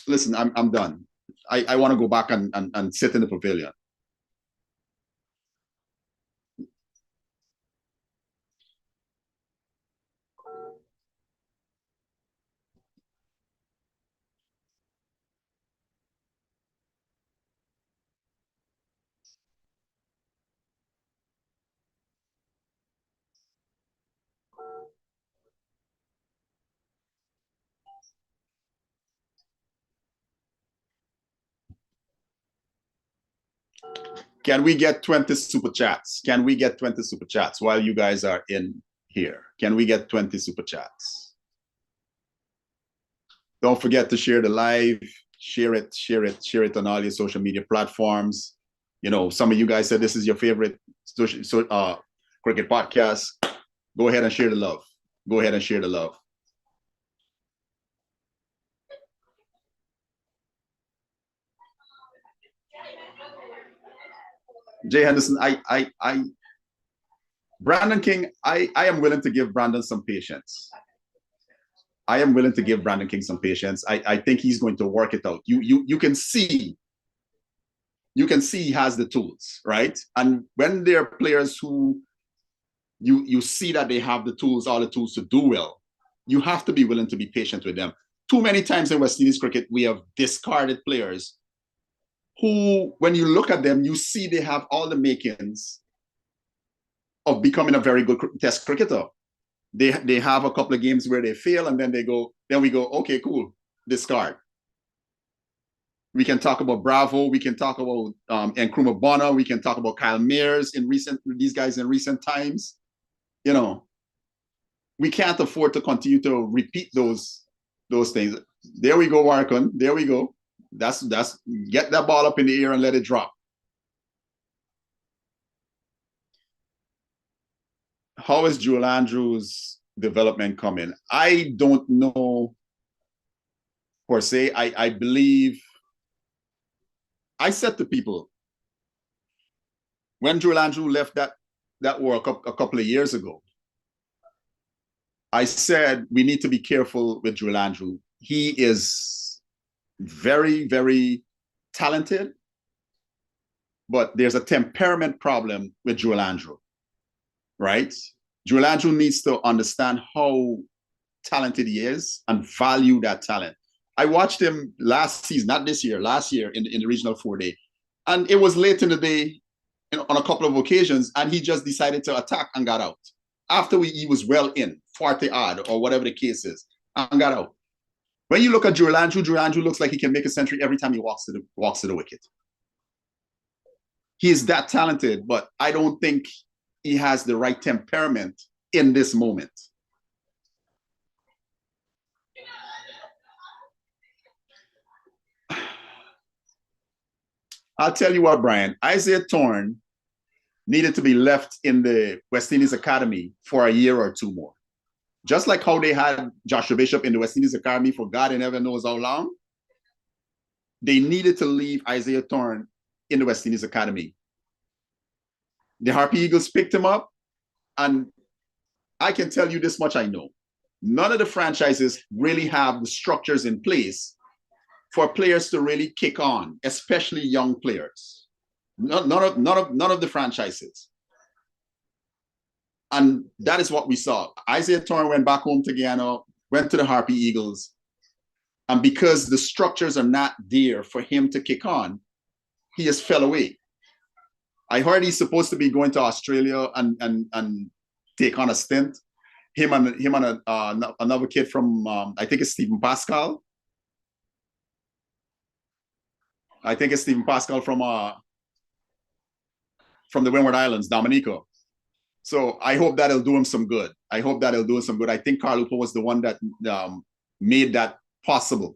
Listen, I'm done. I want to go back and sit in the pavilion. Can we get 20 super chats? Can we get 20 super chats while you guys are in here? Can we get 20 super chats? Don't forget to share the live, share it on all your social media platforms. Some of you guys said this is your favorite cricket podcast. Go ahead and share the love. Go ahead and share the love. Jay Henderson, Brandon King, I am willing to give Brandon some patience. I am willing to give Brandon King some patience. I think he's going to work it out. You can see you can see he has the tools, right? And when there are players who you see that they have the tools, all the tools to do well, you have to be willing to be patient with them. Too many times in West Indies cricket, we have discarded players who, when you look at them, you see they have all the makings of becoming a very good test cricketer. They have a couple of games where they fail, and then we go, okay, cool, discard. We can talk about Bravo, we can talk about Nkrumah Bonner, we can talk about Kyle Mayers these guys in recent times. You know, we can't afford to continue to repeat those things. There we go, Warkon. There we go. That's get that ball up in the air and let it drop. How is Joel Andrews' development coming? I don't know per se. I believe I said to people when Joel Andrews left that World Cup a couple of years ago, I said we need to be careful with Joel Andrews. He is very, very talented, but there's a temperament problem with Joel Andrews, right? Joel Andrews needs to understand how talented he is and value that talent. I watched him last season, not this year, last year in the regional 4-day. And it was late in the day on a couple of occasions, and he just decided to attack and got out. After he was well in, 40 odd, or whatever the case is, and got out. When you look at Joel Andrews looks like he can make a century every time he walks to the wicket. He is that talented, but I don't think he has the right temperament in this moment. I'll tell you what, Brian, Isaiah Thorne needed to be left in the West Indies Academy for a year or two more. Just like how they had Joshua Bishop in the West Indies Academy for God and never knows how long, they needed to leave Isaiah Thorne in the West Indies Academy. The Harpy Eagles picked him up, and I can tell you this much I know. None of the franchises really have the structures in place for players to really kick on, especially young players. None of the franchises. And that is what we saw. Isaiah Thorne went back home to Guyana, went to the Harpy Eagles. And because the structures are not there for him to kick on, he just fell away. I heard he's supposed to be going to Australia and take on a stint. Him and another kid from, I think it's Stephen Pascal. I think it's Stephen Pascal from the Windward Islands, Dominica. So I hope that'll do him some good. I think Carl Hooper was the one that made that possible.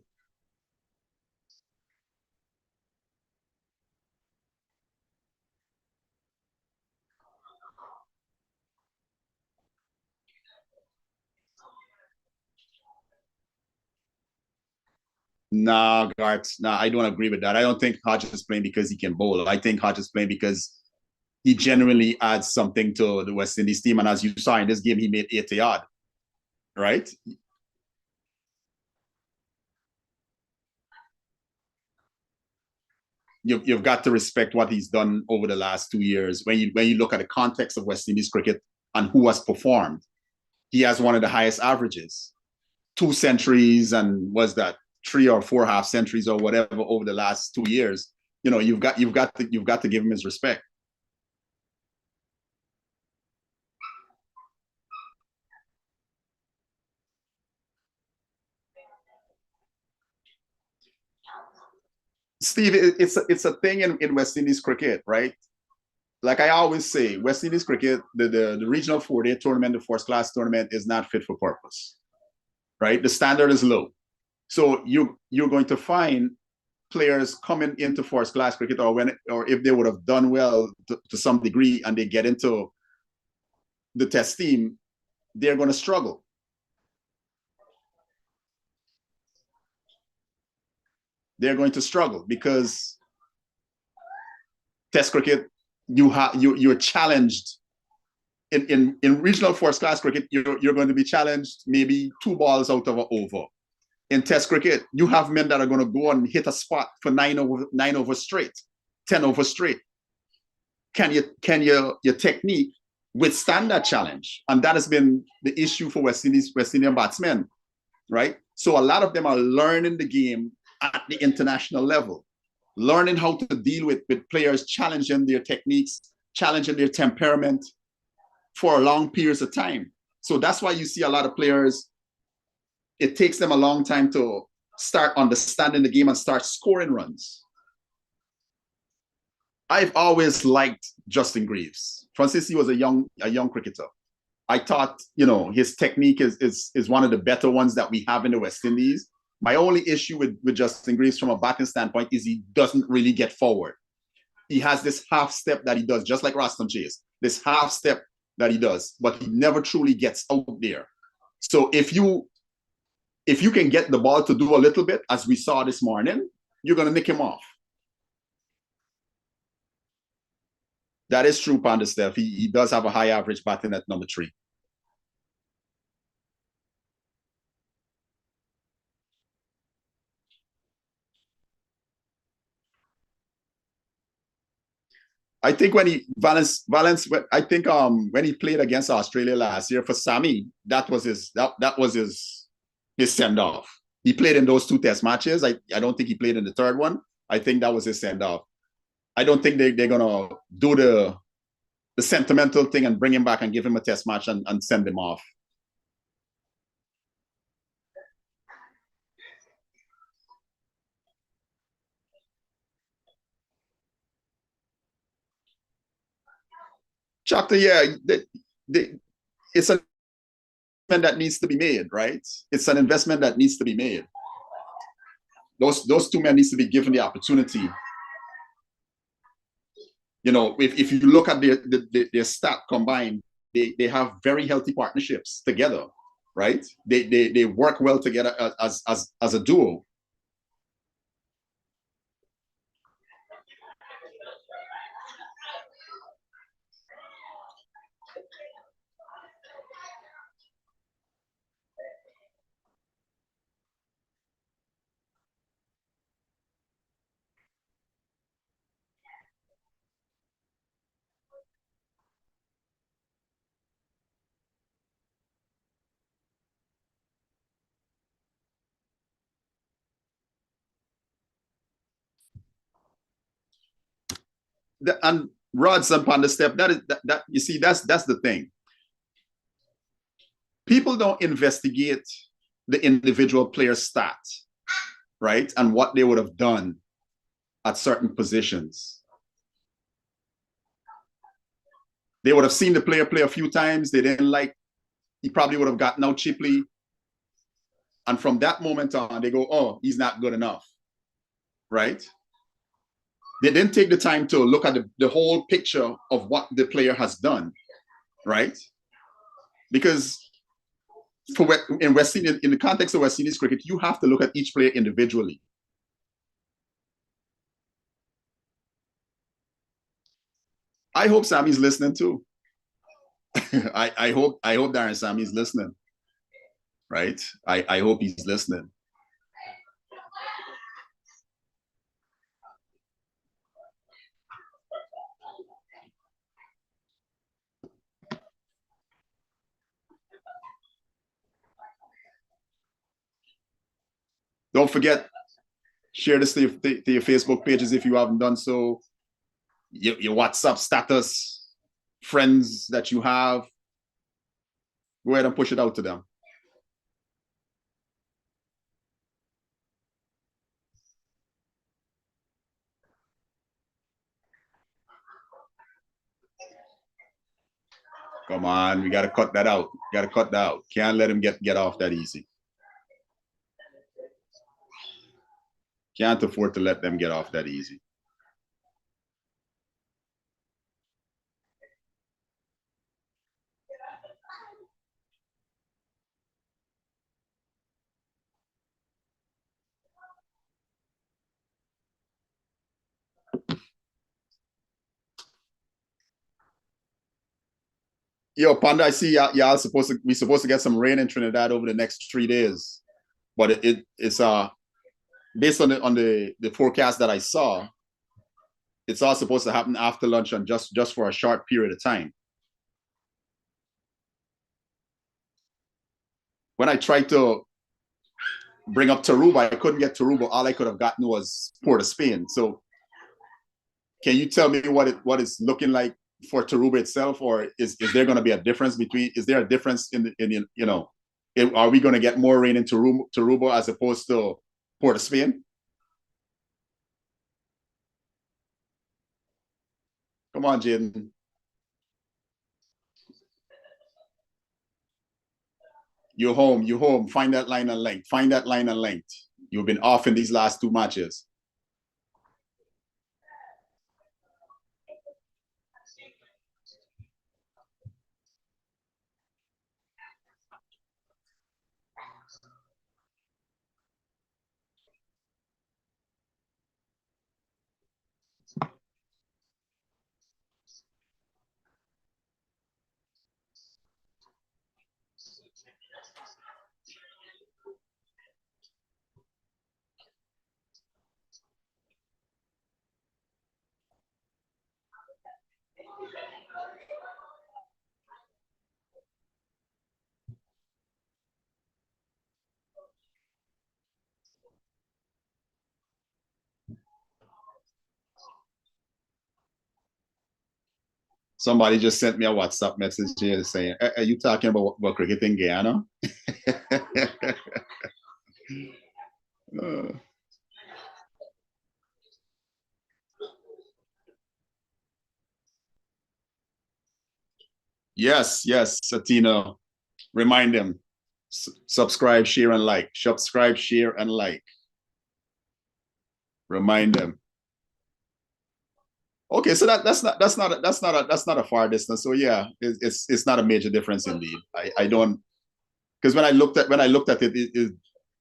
Nah, Garth, nah, I don't agree with that. I don't think Hodges is playing because he can bowl. I think Hodges is playing because he genuinely adds something to the West Indies team. And as you saw in this game, he made 80 odd, right? You've got to respect what he's done over the last 2 years. When you look at the context of West Indies cricket and who has performed, he has one of the highest averages, 2 centuries, and was that 3 or 4 half centuries or whatever over the last 2 years. You know, you've got to give him his respect. Steve, it's a thing in West Indies cricket, right? Like I always say, West Indies cricket, the regional 4-day tournament, the first class tournament is not fit for purpose, right? The standard is low. So you're going to find players coming into first class cricket, or if they would have done well to some degree and they get into the test team, they're going to struggle. They're going to struggle because test cricket, you're challenged. In regional first class cricket, you're going to be challenged maybe 2 balls out of an over. In test cricket, you have men that are going to go and hit a spot for 9 over straight. 10 over straight. Can your technique withstand that challenge? And that has been the issue for West Indian batsmen, right? So a lot of them are learning the game at the international level, learning how to deal with players challenging their techniques, challenging their temperament for long periods of time. So that's why you see a lot of players, it takes them a long time to start understanding the game and start scoring runs. I've always liked Justin Greaves. Francis, he was a young cricketer. I thought, his technique is one of the better ones that we have in the West Indies. My only issue with Justin Greaves from a batting standpoint is he doesn't really get forward. He has this half step that he does, just like Rostam Chase, this half step that he does, but he never truly gets out there. So if you can get the ball to do a little bit, as we saw this morning, you're going to nick him off. That is true, Panda Steph. He does have a high average batting at number 3. I think when he I think when he played against Australia last year for Sammy, that was his send off. He played in those 2 test matches. I don't think he played in the 3rd one. I think that was his send off. I don't think they're gonna do the sentimental thing and bring him back and give him a test match and send him off. Chapter, yeah, it's an investment that needs to be made, right? It's an investment that needs to be made. Those 2 men needs to be given the opportunity. If you look at their stat combined, they have very healthy partnerships together, right? They work well together as a duo. And Rods and Panda Step, that you see, that's the thing. People don't investigate the individual player's stats, right? And what they would have done at certain positions. They would have seen the player play a few times. They didn't like, he probably would have gotten out cheaply. And from that moment on, they go, oh, he's not good enough, right? They didn't take the time to look at the whole picture of what the player has done, right? Because in the context of West Indies cricket, you have to look at each player individually. I hope Sammy's listening too. I hope Darren Sammy's listening, right? I hope he's listening. Don't forget, share this to your Facebook pages if you haven't done so. Your WhatsApp status, friends that you have, go ahead and push it out to them. Come on, we got to cut that out. Got to cut that out. Can't let him get off that easy. Can't afford to let them get off that easy. Yo, Panda, I see y'all we supposed to get some rain in Trinidad over the next 3 days, but it's based on the forecast that I saw. it's all supposed to happen after lunch and just for a short period of time. When I tried to bring up Taruba, I couldn't get Taruba. All I could have gotten was Port of Spain. So can you tell me what it's looking like for Taruba itself, or is there going to be a difference between? Is there a difference in you know? Are we going to get more rain in Taruba as opposed to Port of Spain? Come on, Jaden. You're home. You're home. Find that line and length. Find that line and length. You've been off in these last 2 matches. Somebody just sent me a WhatsApp message here saying, "Are you talking about cricket in Guyana?" Yes, yes, Satino. Remind them. Subscribe, share, and like. Subscribe, share, and like. Remind them. Okay, so that's not a far distance. So yeah, it's not a major difference indeed. I don't, because when I looked at it,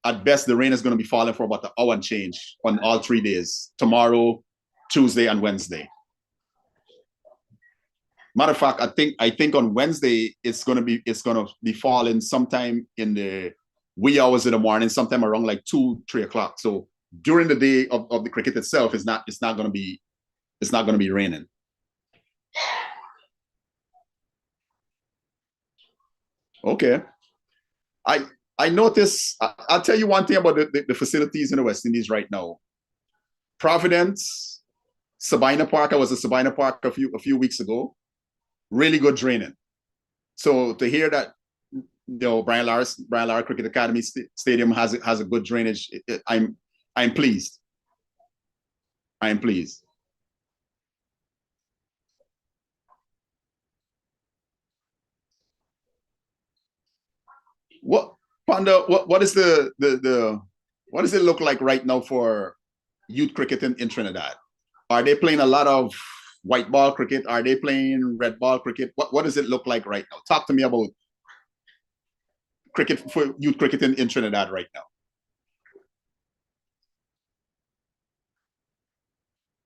at best the rain is going to be falling for about an hour and change on all 3 days: tomorrow, Tuesday, and Wednesday. Matter of fact, I think on Wednesday it's gonna be falling sometime in the wee hours in the morning, sometime around like 2-3 o'clock. So during the day of the cricket itself, it's not gonna be raining. Okay. I notice. I'll tell you one thing about the facilities in the West Indies right now. Providence, Sabina Park. I was at Sabina Park a few weeks ago. Really good draining. So to hear that, you know, Brian Lara Cricket Academy Stadium has a good drainage, I'm pleased. I am pleased. What Panda? What is what does it look like right now for youth cricket in Trinidad? Are they playing a lot of white ball cricket? Are they playing red ball cricket? What does it look like right now? Talk to me about cricket for youth cricket in Trinidad right now.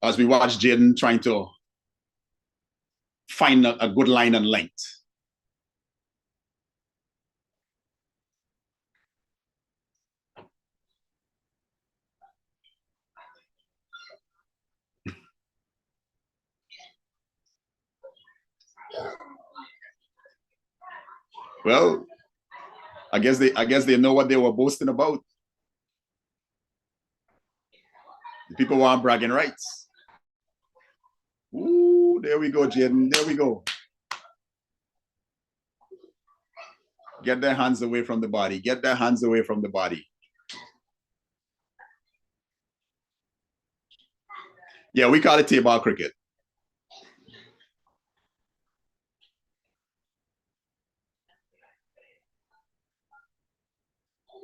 As we watch Jaden trying to find a good line and length. Well, I guess they know what they were boasting about. The people want bragging rights. Ooh, there we go, Jaden. There we go. Get their hands away from the body. Get their hands away from the body. Yeah, we call it table cricket.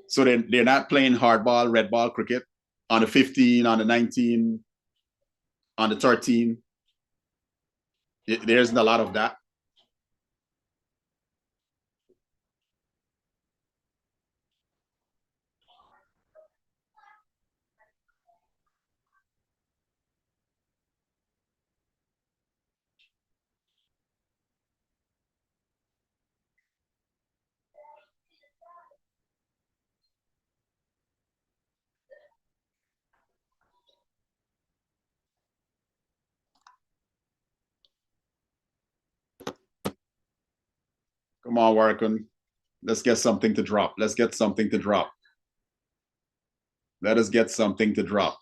So they're not playing hardball, red ball cricket on the 15, on the 19, on the 13. There isn't a lot of that. Come on, Warren. Let's get something to drop. Let's get something to drop. Let us get something to drop.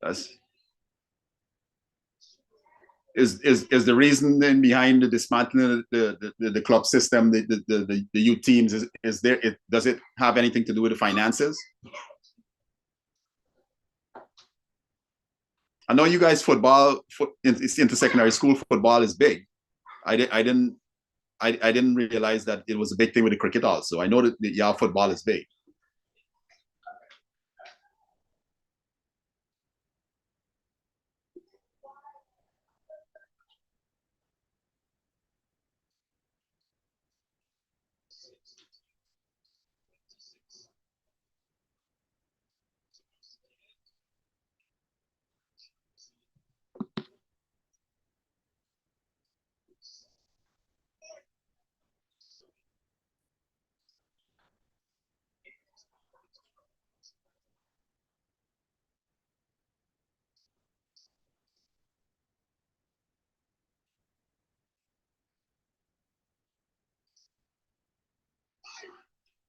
That's is the reason then behind the dismantling of the club system, the youth teams, is there, does it have anything to do with the finances? I know you guys into secondary school football is big. I didn't realize that it was a big thing with the cricket also. I know that y'all football is big.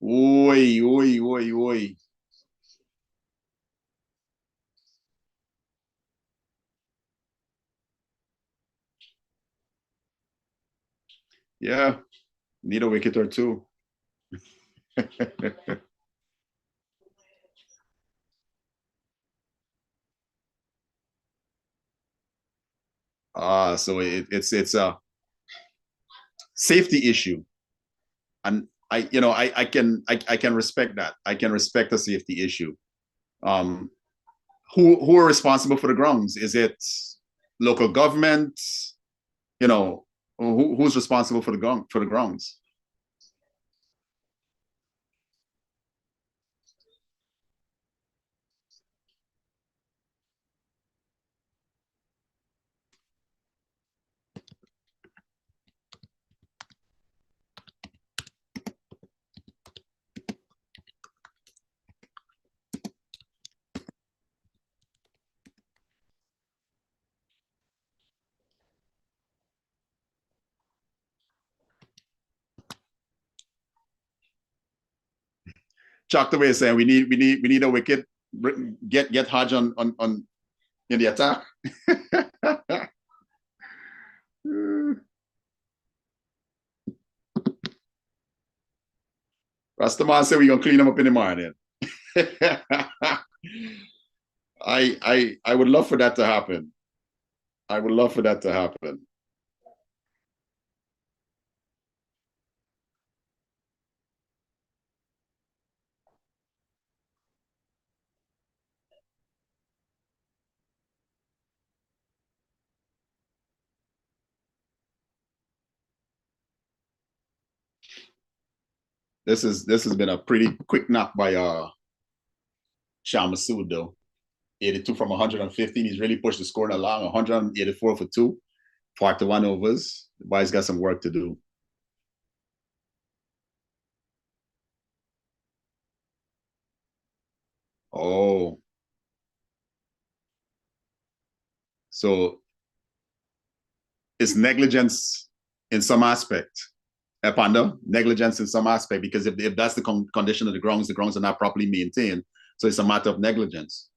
Oi, oi, oi, oi. Yeah, need a wicket or two. So it's a safety issue, and I can respect that. I can respect a safety issue. Who are responsible for the grounds? Is it local government? Who's responsible for the grounds? Chalked away saying we need a wicket. Get Hodge on in the attack. Rastaman said we're gonna clean them up in the morning. I would love for that to happen. I would love for that to happen. This has been a pretty quick knock by Shah Masood though. 82 from 115. He's really pushed the score along. 184 for 2. 41 overs. The boy's got some work to do. Oh. So it's negligence in some aspect. Panda, negligence in some aspect, because if that's the condition of the grounds are not properly maintained. So it's a matter of negligence.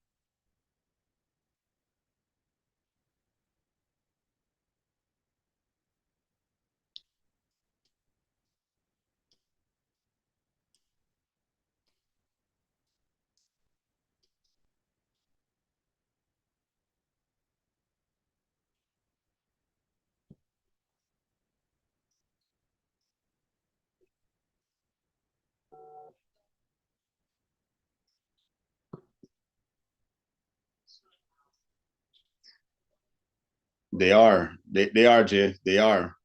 They are. They are, Jay. They are.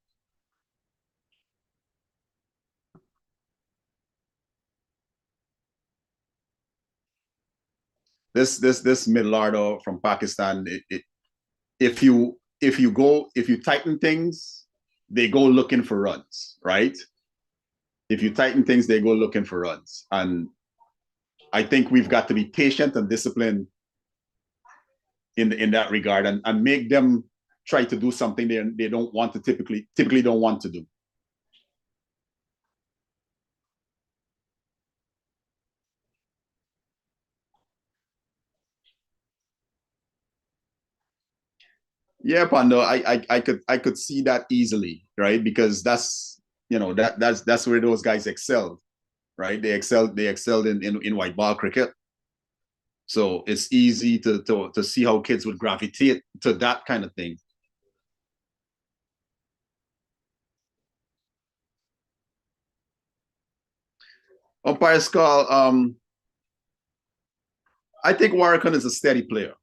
this middle order from Pakistan, if you tighten things, they go looking for runs, right? If you tighten things, they go looking for runs. And I think we've got to be patient and disciplined in that regard, and make them try to do something they don't want to typically don't want to do. Yeah, Pando, I could see that easily, right? Because that's that's where those guys excel, right? They excelled in white ball cricket. So it's easy to see how kids would gravitate to that kind of thing. Umpire's call. I think Warrican is a steady player,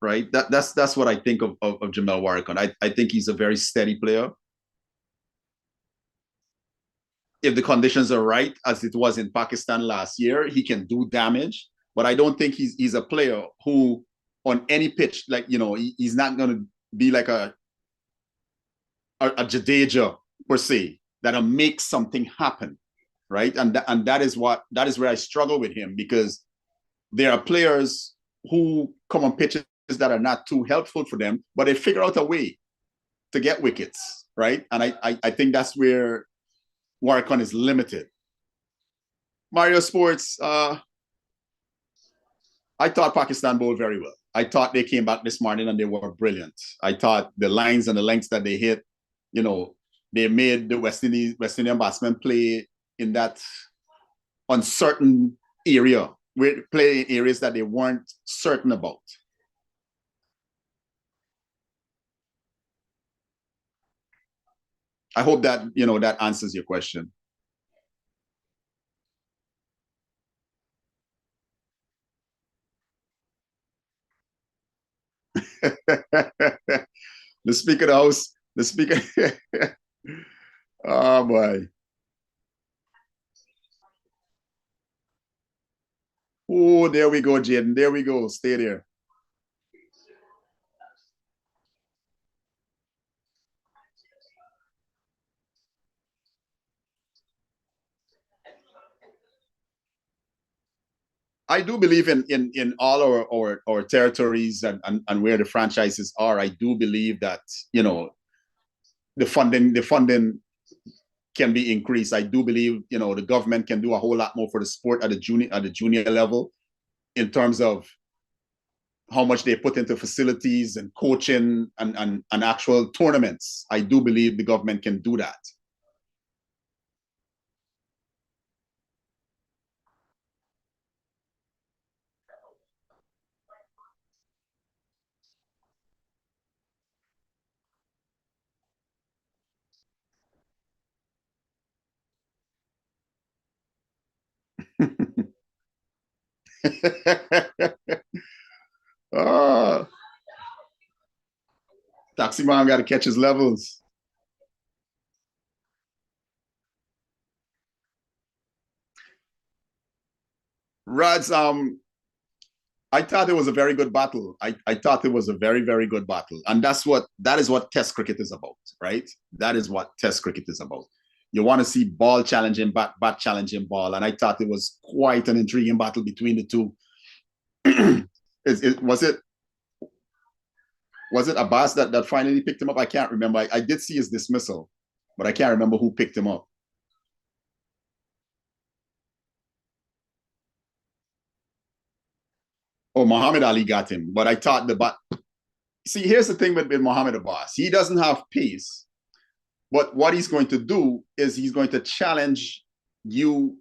right? That's what I think of Jamel Warrican. I think he's a very steady player. If the conditions are right, as it was in Pakistan last year, he can do damage. But I don't think he's a player who, on any pitch, like he's not going to be like a Jadeja per se that'll make something happen, right? And that is where I struggle with him, because there are players who come on pitches that are not too helpful for them, but they figure out a way to get wickets, right? And I think that's where Warrican is limited. Mario Sports, I thought Pakistan bowled very well. I thought they came back this morning and they were brilliant. I thought the lines and the lengths that they hit, they made the West Indian batsmen play in that uncertain area, where play in areas that they weren't certain about. I hope that that answers your question. The Speaker of the House, the Speaker. Oh boy. Oh, there we go, Jaden. There we go. Stay there. I do believe in all our territories and where the franchises are. I do believe that the funding can be increased. I do believe the government can do a whole lot more for the sport at the junior level, in terms of how much they put into facilities and coaching and actual tournaments. I do believe the government can do that. Oh, Taxi man got to catch his levels. Rods, I thought it was a very good battle. I thought it was a very, very good battle. And that is what Test cricket is about, right? That is what Test cricket is about. You want to see ball challenging bat challenging ball. And I thought it was quite an intriguing battle between the two. Was it Abbas that finally picked him up? I can't remember. I did see his dismissal, but I can't remember who picked him up. Oh, Muhammad Ali got him, but I thought see, here's the thing with Muhammad Abbas. He doesn't have pace, but what he's going to do is he's going to challenge you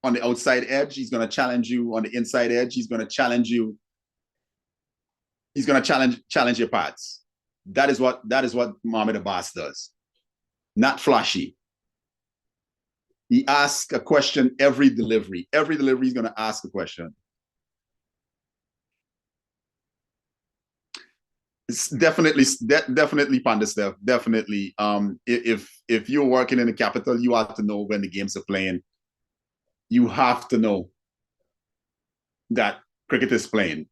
on the outside edge. He's going to challenge you on the inside edge. He's going to challenge you. He's going to challenge your pads. That is what Muhammad Abbas does. Not flashy. He asks a question every delivery. Every delivery, he's going to ask a question. It's definitely Pandastev. Definitely. If you're working in the capital, you have to know when the games are playing. You have to know that cricket is playing.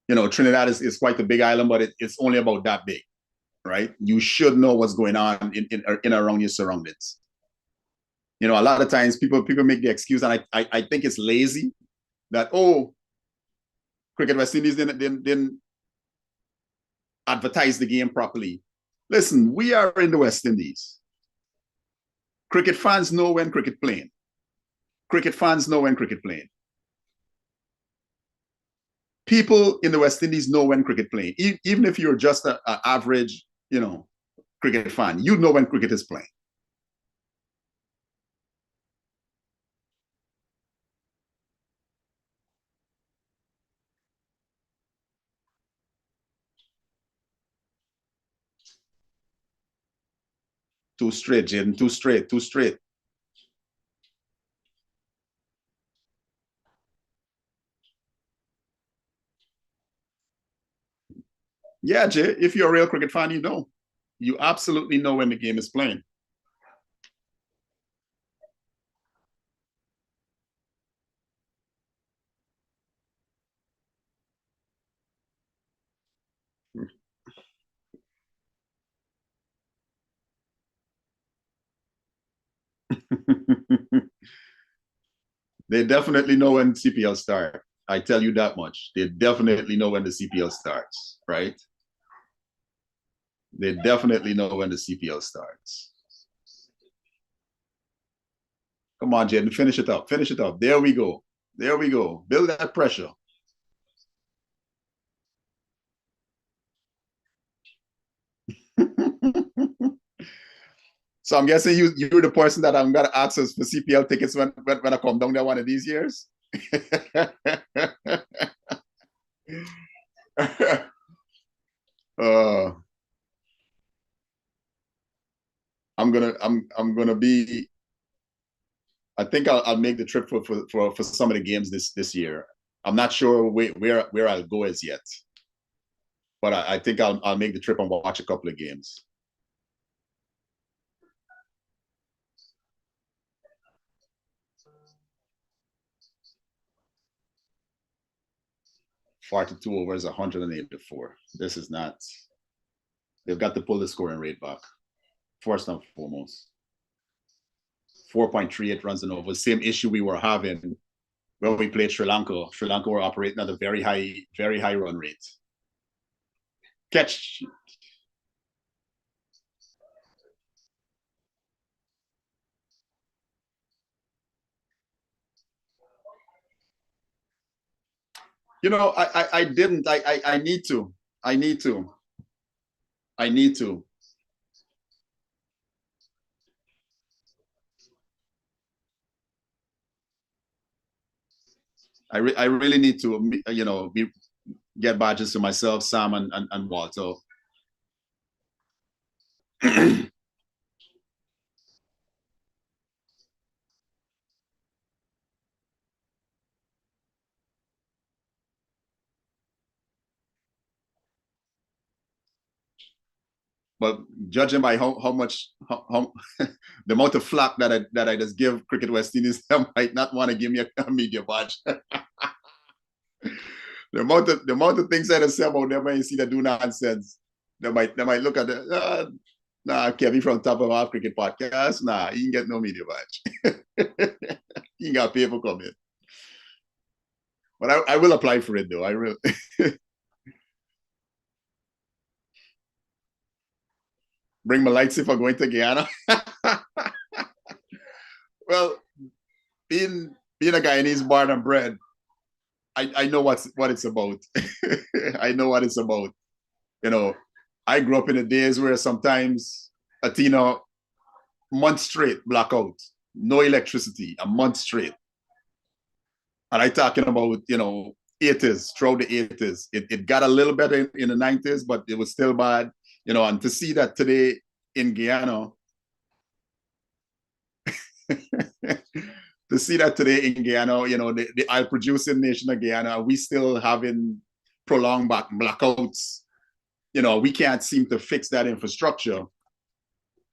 You know, Trinidad is quite a big island, but it's only about that big, right? You should know what's going on in around your surroundings. You know, a lot of times people make the excuse, and I think it's lazy that, oh, Cricket West Indies didn't advertise the game properly. Listen, we are in the West Indies. Cricket fans know when cricket playing. Cricket fans know when cricket playing. People in the West Indies know when cricket playing. Even if you're just an average, you know, cricket fan, you know when cricket is playing. Too straight, Jaden. Too straight. Too straight. Yeah, Jay, if you're a real cricket fan, you know. You absolutely know when the game is playing. They definitely know when CPL starts. I tell you that much. They definitely know when the CPL starts, right? They definitely know when the CPL starts. Come on, Jaden, finish it up. Finish it up. There we go. There we go. Build that pressure. So I'm guessing you're the person that I'm gonna access for CPL tickets when I come down there one of these years. uh, I'm gonna be. I think I'll make the trip for some of the games this year. I'm not sure where I'll go as yet, but I think I'll make the trip and watch a couple of games. $42 overs, 184. This is not. They've got to pull the scoring rate back. First and foremost. 4.38 runs and over. Same issue we were having when we played Sri Lanka. Sri Lanka were operating at a very high run rate. Catch. You know, I didn't. I need to. I need to. I need to. I really need to, you know, get badges to myself, Sam, and Walter. But judging by how much the amount of flack that I just give Cricket West Indies, they might not want to give me a media badge. the amount of things I say about them when you see that do nonsense, they might look at it. Nah, Kevin from Top of Half Cricket Podcast. Nah, he can get no media badge. He got pay for coming. But I will apply for it though. I will. Bring my lights if I'm going to Guyana. Well, being a Guyanese born and bred, I know what it's about. I know what it's about. You know, I grew up in the days where sometimes Athena, month straight blackout, no electricity, a month straight. And I talking about, you know, 80s, throughout the 80s. It got a little better in the 90s, but it was still bad. You know, and to see that today in Guyana, to see that today in Guyana, you know, the oil producing nation of Guyana, we still having prolonged blackouts. You know, we can't seem to fix that infrastructure.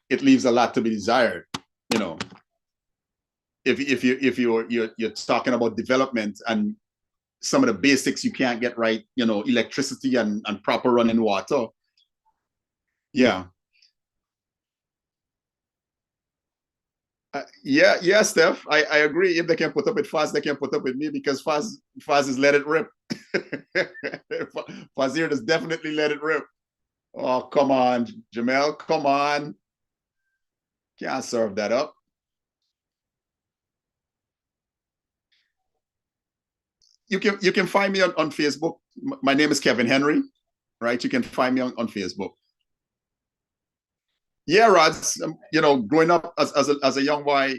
It leaves a lot to be desired. You know, if you're talking about development and some of the basics you can't get right, you know, electricity and proper running water. Yeah. Yeah, Steph. I agree. If they can put up with Faz, they can put up with me because Faz is let it rip. Fazir has definitely let it rip. Oh, come on, Jamel, come on. Can't serve that up. You can find me on Facebook. My name is Kevin Henry, right? You can find me on Facebook. Yeah, Rods. You know, growing up as a young boy,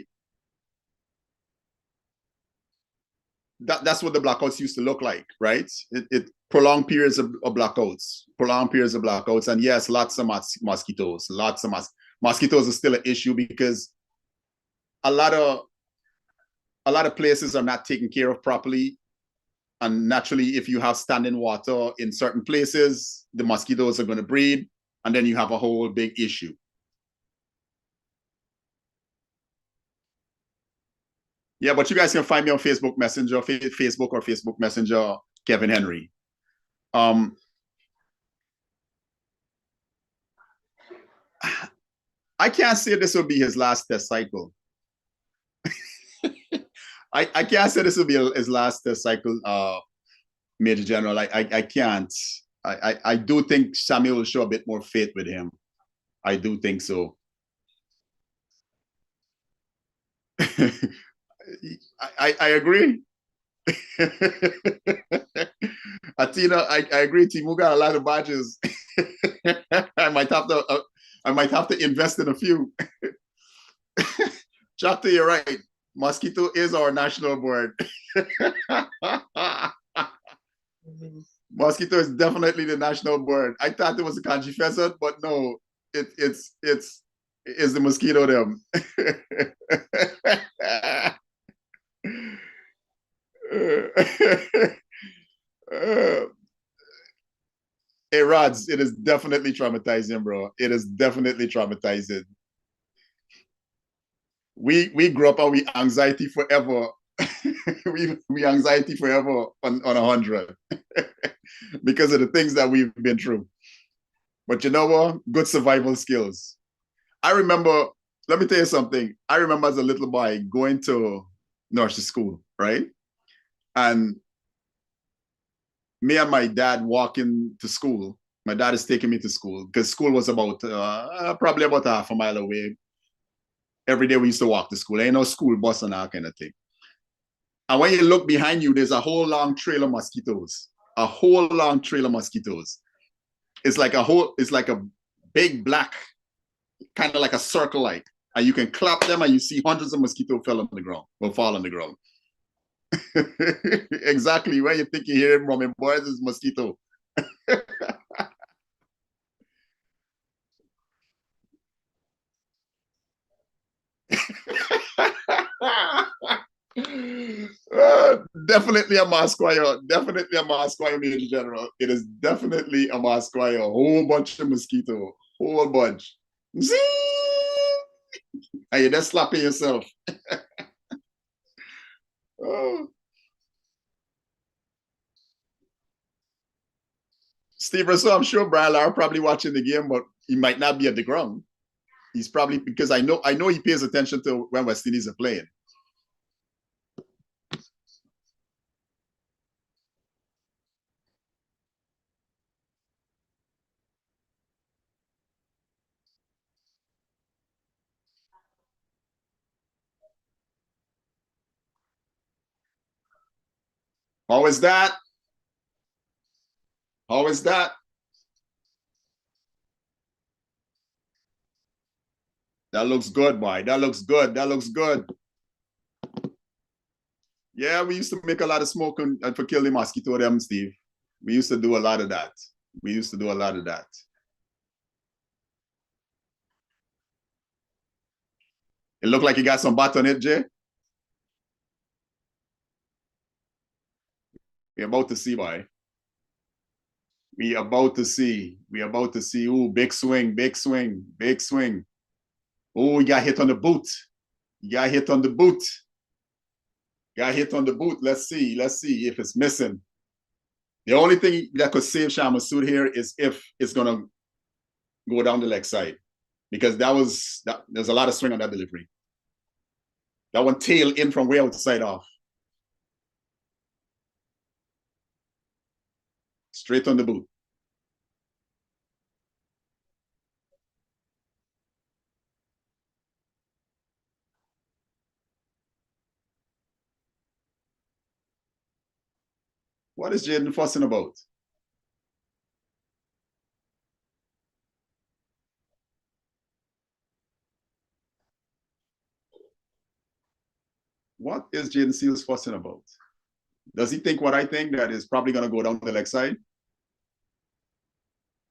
that's what the blackouts used to look like, right? It prolonged periods of blackouts, and yes, lots of mosquitoes, mosquitoes are still an issue because a lot of places are not taken care of properly, and naturally, if you have standing water in certain places, the mosquitoes are going to breed, and then you have a whole big issue. Yeah, but you guys can find me on Facebook Messenger, Facebook or Facebook Messenger, Kevin Henry. I can't say this will be his last test cycle. I can't say this will be his last test cycle, Major General. I can't. I do think Samuel will show a bit more faith with him. I do think so. I agree. Atina, I agree. Timu got a lot of badges. I might have to invest in a few. Chapter, you're right. Mosquito is our national bird. Mosquito is definitely the national bird. I thought it was a kanji pheasant, but no, it's the mosquito them. Hey Rods, it is definitely traumatizing, bro. It is definitely traumatizing. We grew up and we anxiety forever. we anxiety forever on 100 because of the things that we've been through. But you know what? Good survival skills. I remember, let me tell you something. I remember as a little boy going to nursery school, right? And me and my dad walking to school. My dad is taking me to school because school was about probably about half a mile away. Every day we used to walk to school. Ain't no school bus and that kind of thing. And when you look behind you, there's a whole long trail of mosquitoes. A whole long trail of mosquitoes. It's like a big black, kind of like a circle light. And you can clap them and you see hundreds of mosquitoes fall on the ground. Exactly. When you think you hear him roaming, boys, it's mosquito. Definitely a Mosquire. Definitely a Mosquire, Major General. It is definitely a Mosquire. A whole bunch of mosquito. Whole bunch. Zing! And you're just slapping yourself. Oh. Steve Russell, I'm sure Brian Lara probably watching the game, but he might not be at the ground. He's probably, because I know he pays attention to when West Indies are playing. How is that? How is that? That looks good, boy. That looks good. That looks good. Yeah, we used to make a lot of smoke and for kill the mosquito them, Steve. We used to do a lot of that. We used to do a lot of that. It looked like you got some bat on it, Jay. We're about to see, boy. We about to see. We about to see. Ooh, big swing, big swing, big swing. Oh, you got hit on the boot. You got hit on the boot. Got hit on the boot. Let's see if it's missing. The only thing that could save Sean Massoud here is if it's gonna go down the leg side, because there's a lot of swing on that delivery. That one tail in from way outside off. Straight on the boot. What is Jaden fussing about? What is Jaden Seals fussing about? Does he think what I think, that is probably going to go down the leg side?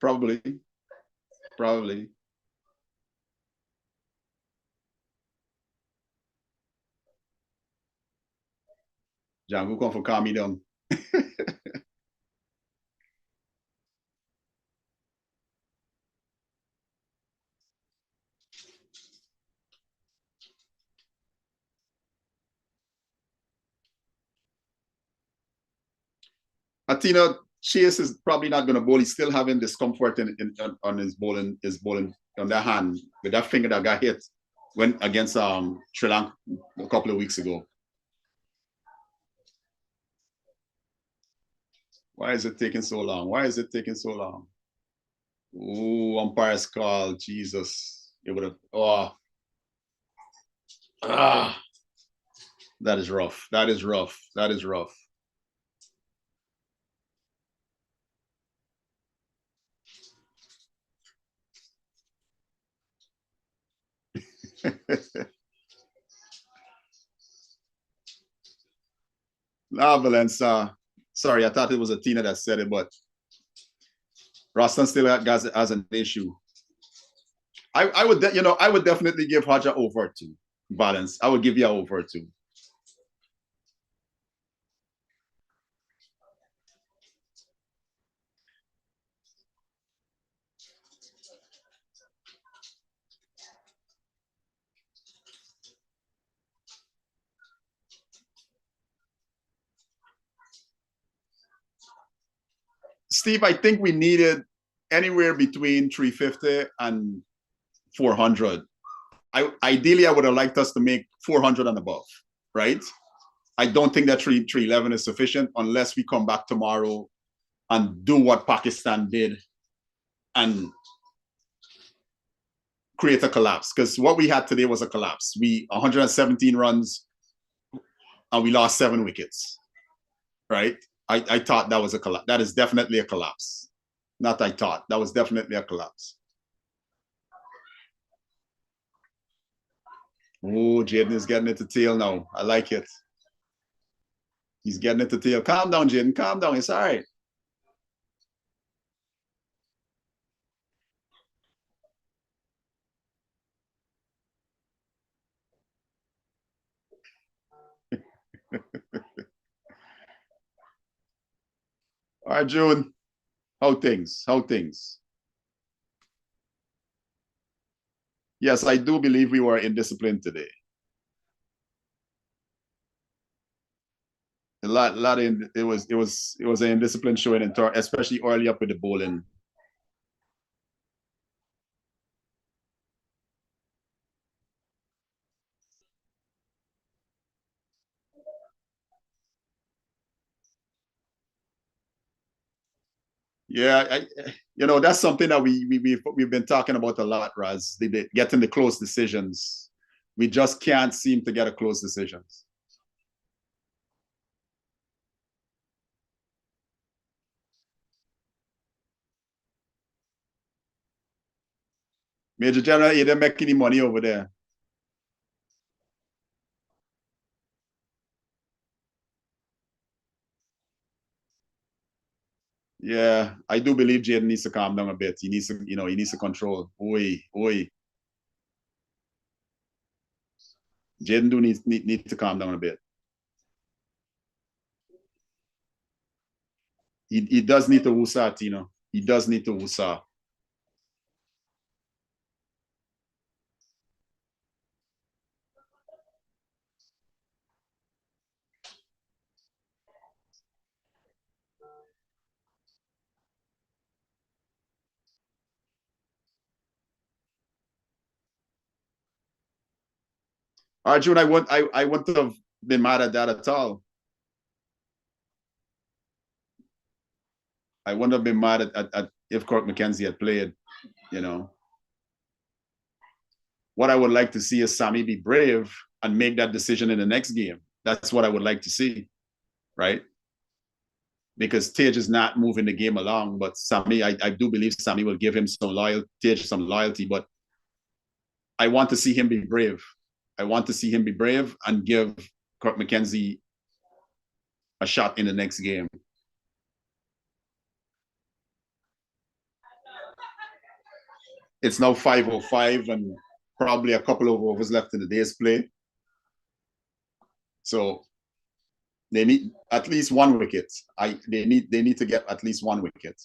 Probably. Probably. Django come for calm me down. Atina Chase is probably not going to bowl. He's still having discomfort on his bowling on that hand with that finger that got hit when against Sri Lanka a couple of weeks ago. Why is it taking so long? Why is it taking so long? Oh, umpire's call. Jesus. It would have. Oh. Ah. That is rough. That is rough. That is rough. Nah, Valenza. Sorry, I thought it was Atina that said it, but Roston still has an issue. I would definitely give Hodge over to balance. I would give you over to. Steve, I think we needed anywhere between 350 and 400. Ideally, I would have liked us to make 400 and above, right? I don't think that 311 is sufficient unless we come back tomorrow and do what Pakistan did and create a collapse. Because what we had today was a collapse. We 117 runs and we lost 7 wickets, right? I thought that was a collapse. That is definitely a collapse. Not I thought. That was definitely a collapse. Oh, Jaden is getting it to tail now. I like it. He's getting it to tail. Calm down, Jaden. Calm down. It's all right. All right, June. How things? How things? Yes, I do believe we were indisciplined today. It was an indisciplined showing, especially early up with the bowling. Yeah, that's something that we've been talking about a lot, Raz. Getting the close decisions. We just can't seem to get a close decisions. Major General, you didn't make any money over there. Yeah, I do believe Jaden needs to calm down a bit. He needs to control. Oi. Jaden do need to calm down a bit. He does need to wusa, Tino. He does need to wusa. Arjun, I wouldn't have been mad at that at all. I wouldn't have been mad at if Kirk McKenzie had played, you know. What I would like to see is Sammy be brave and make that decision in the next game. That's what I would like to see, right? Because Tage is not moving the game along, but Sammy, I do believe Sammy will give him some loyalty, but I want to see him be brave. I want to see him be brave and give Kirk McKenzie a shot in the next game. It's now 5:05 and probably a couple of overs left in the day's play. So they need at least one wicket. They need to get at least one wicket.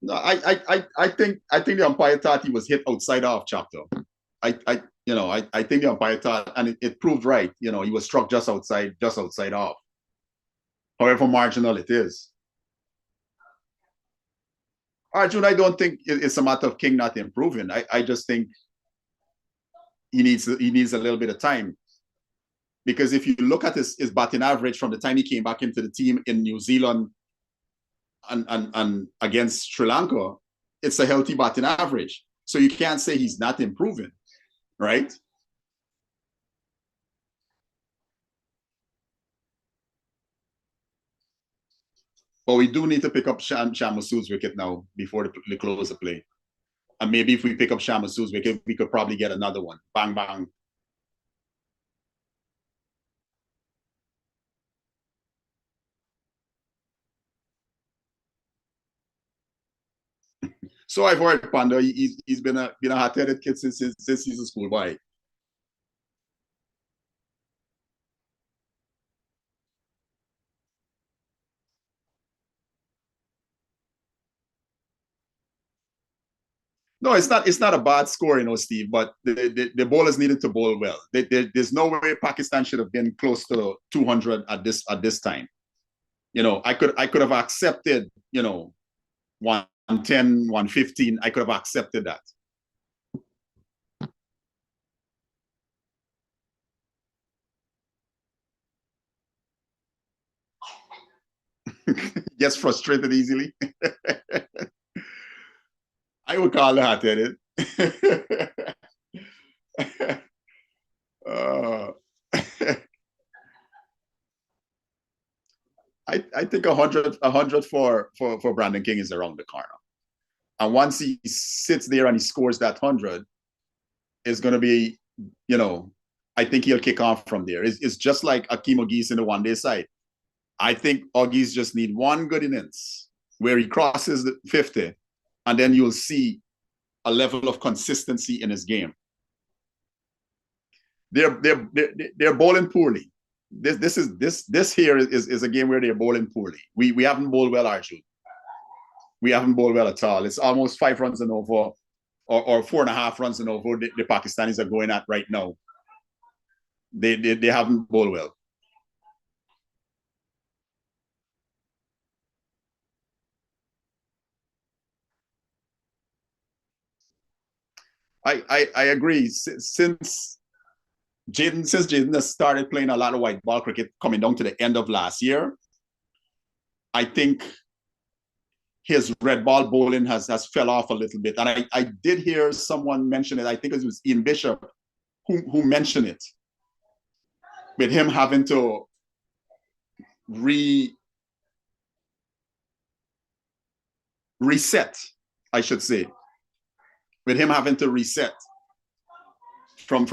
No, I think the umpire thought he was hit outside off, Chapter. I think the umpire thought, and it proved right. He was struck just outside off. However marginal it is. Arjun, I don't think it's a matter of King not improving. I just think he needs a little bit of time. Because if you look at his batting average from the time he came back into the team in New Zealand and against Sri Lanka, it's a healthy batting average. So you can't say he's not improving, right? But we do need to pick up Shan Masood's wicket now before the close of play. And maybe if we pick up Shan Masood's wicket, we could probably get another one. Bang, bang. So I've heard, Panda. He's been a hard-headed kid since he's a schoolboy. No, it's not a bad score, Steve. But the bowlers needed to bowl well. There's no way Pakistan should have been close to 200 at this time. I could have accepted 110, 115. I could have accepted that. Gets frustrated easily. I would call that hard-headed. I think 100 for Brandon King is around the corner. And once he sits there and he scores that 100, it's going to be, I think he'll kick off from there. It's just like Akeem Ogis in the one-day side. I think Ogis just need one good innings where he crosses the 50, and then you'll see a level of consistency in his game. They're bowling poorly. This here is a game where they're bowling poorly. We haven't bowled well, Arjun. We haven't bowled well at all. It's almost 5 runs and over, or 4.5 runs and over. The Pakistanis are going at right now. They haven't bowled well. I agree. Since Jaden has started playing a lot of white ball cricket coming down to the end of last year, I think his red ball bowling has fell off a little bit. And I did hear someone mention it. I think it was Ian Bishop who mentioned it, with him having to reset, I should say. With him having to reset from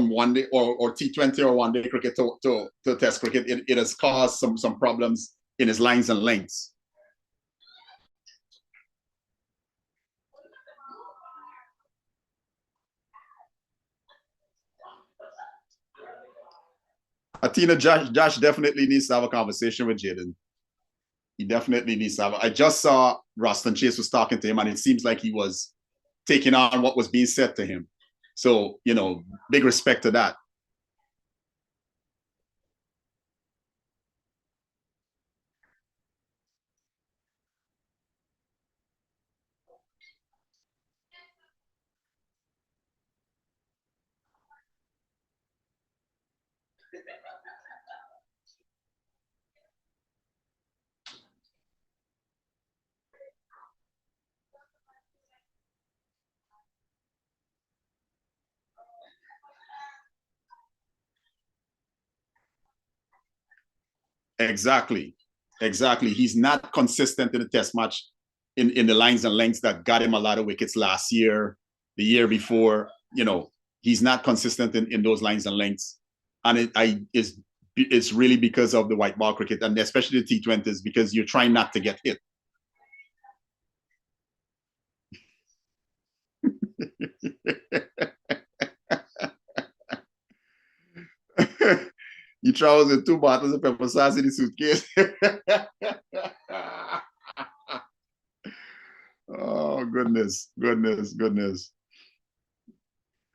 one day or T20 or one day cricket to test cricket, it has caused some problems in his lines and lengths. Atina, Josh definitely needs to have a conversation with Jaden. He definitely needs to have. I just saw Roston Chase was talking to him, and it seems like he was taking on what was being said to him. So, you know, big respect to that. Exactly. Exactly. He's not consistent in the test match in the lines and lengths that got him a lot of wickets last year, the year before. You know, he's not consistent in those lines and lengths. And it's really because of the white ball cricket, and especially the T20s, because you're trying not to get hit. He travels with 2 bottles of pepper sauce in the suitcase. Oh, goodness, goodness, goodness.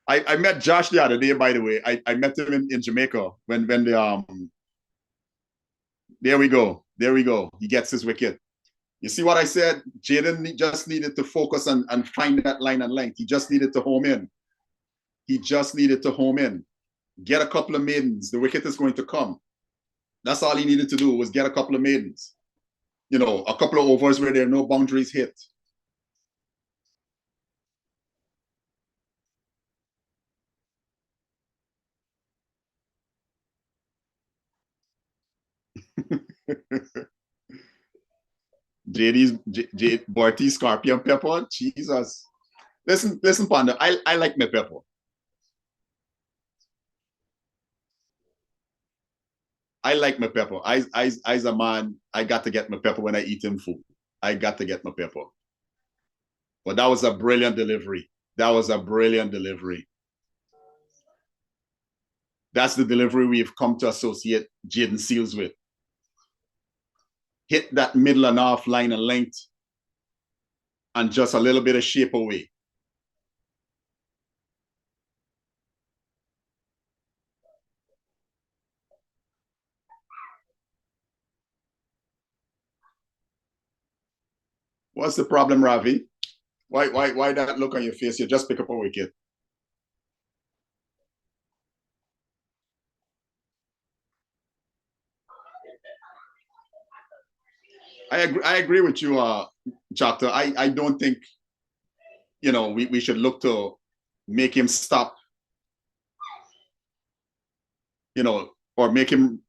I met Josh the other day, by the way. I met him in Jamaica when the there we go. There we go. He gets his wicket. You see what I said? Jaden just needed to focus and find that line and length. He just needed to home in. He just needed to home in. Get a couple of maidens. The wicket is going to come. That's all he needed to do, was get a couple of maidens. You know, a couple of overs where there are no boundaries hit. Borty, Scorpion Pepper. Jesus. Listen, Panda. I like my pepper. I like my pepper. As a man, I got to get my pepper when I eat him food. I got to get my pepper. But that was a brilliant delivery. That was a brilliant delivery. That's the delivery we've come to associate Jaden Seals with. Hit that middle and off line and length, and just a little bit of shape away. What's the problem, Ravi? Why that look on your face? You just pick up a wicket. I agree with you, Chapter. I don't think, you know, we should look to make him stop, you know, or make him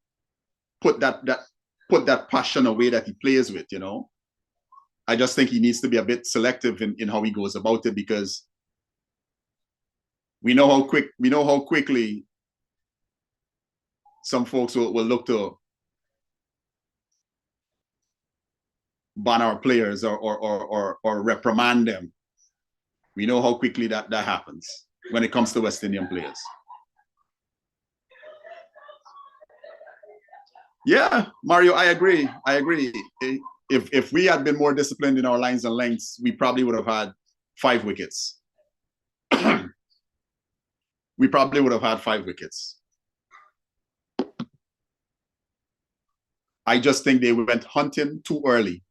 put that passion away that he plays with, you know. I just think he needs to be a bit selective in how he goes about it, because we know how quickly some folks will look to ban our players or reprimand them. We know how quickly that happens when it comes to West Indian players. Yeah, Mario, I agree. If we had been more disciplined in our lines and lengths, we probably would have had 5 wickets. We probably would have had 5 wickets. I just think they went hunting too early.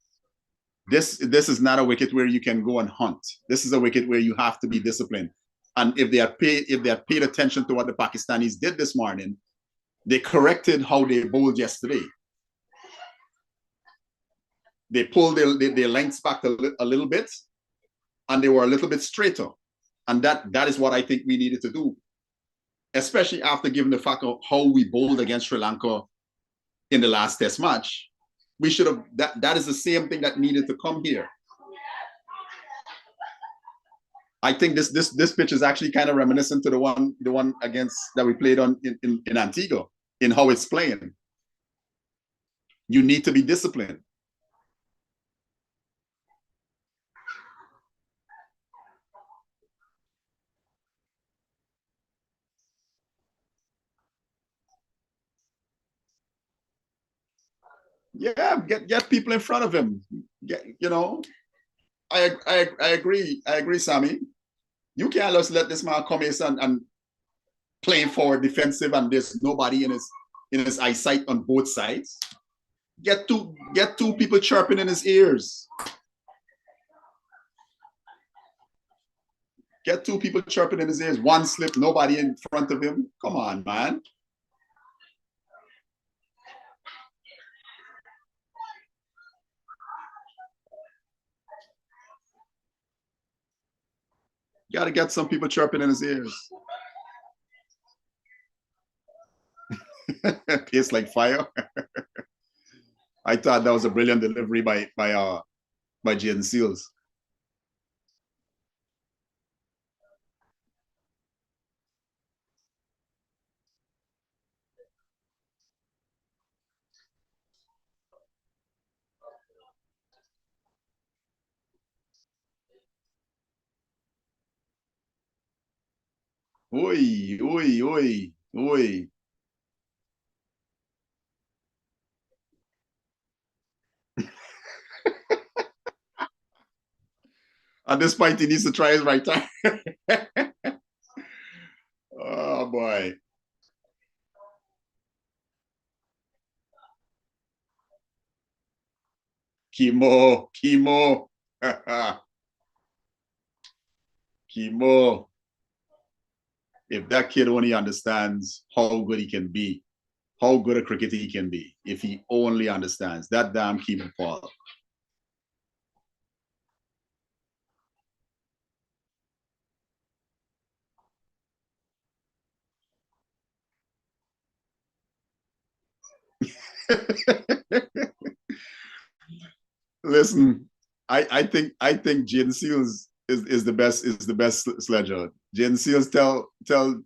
This is not a wicket where you can go and hunt. This is a wicket where you have to be disciplined. And if they had paid attention to what the Pakistanis did this morning, they corrected how they bowled yesterday. They pulled their lengths back a little bit, and they were a little bit straighter. And that is what I think we needed to do, especially after given the fact of how we bowled against Sri Lanka in the last test match. We should have, that is the same thing that needed to come here. I think this pitch is actually kind of reminiscent to the one against that we played on in Antigua, in how it's playing. You need to be disciplined. Yeah, get people in front of him. You know, I agree, Sammy. You can't just let this man come in and playing forward defensive and there's nobody in his eyesight on both sides. Get two people chirping in his ears. Get two people chirping in his ears. One slip, nobody in front of him. Come on, man. You gotta get some people chirping in his ears. Tastes like fire. I thought that was a brilliant delivery by Jaden Seals. Oi, oi, oi, oi. At this point, he needs to try his right time. Oh boy. Chemo. Chemo. If that kid only understands how good he can be, how good a cricketer he can be, if he only understands that damn chemo Paul. Listen, I think Jaden Seals is the best sledger. Jaden Seals tell Tevin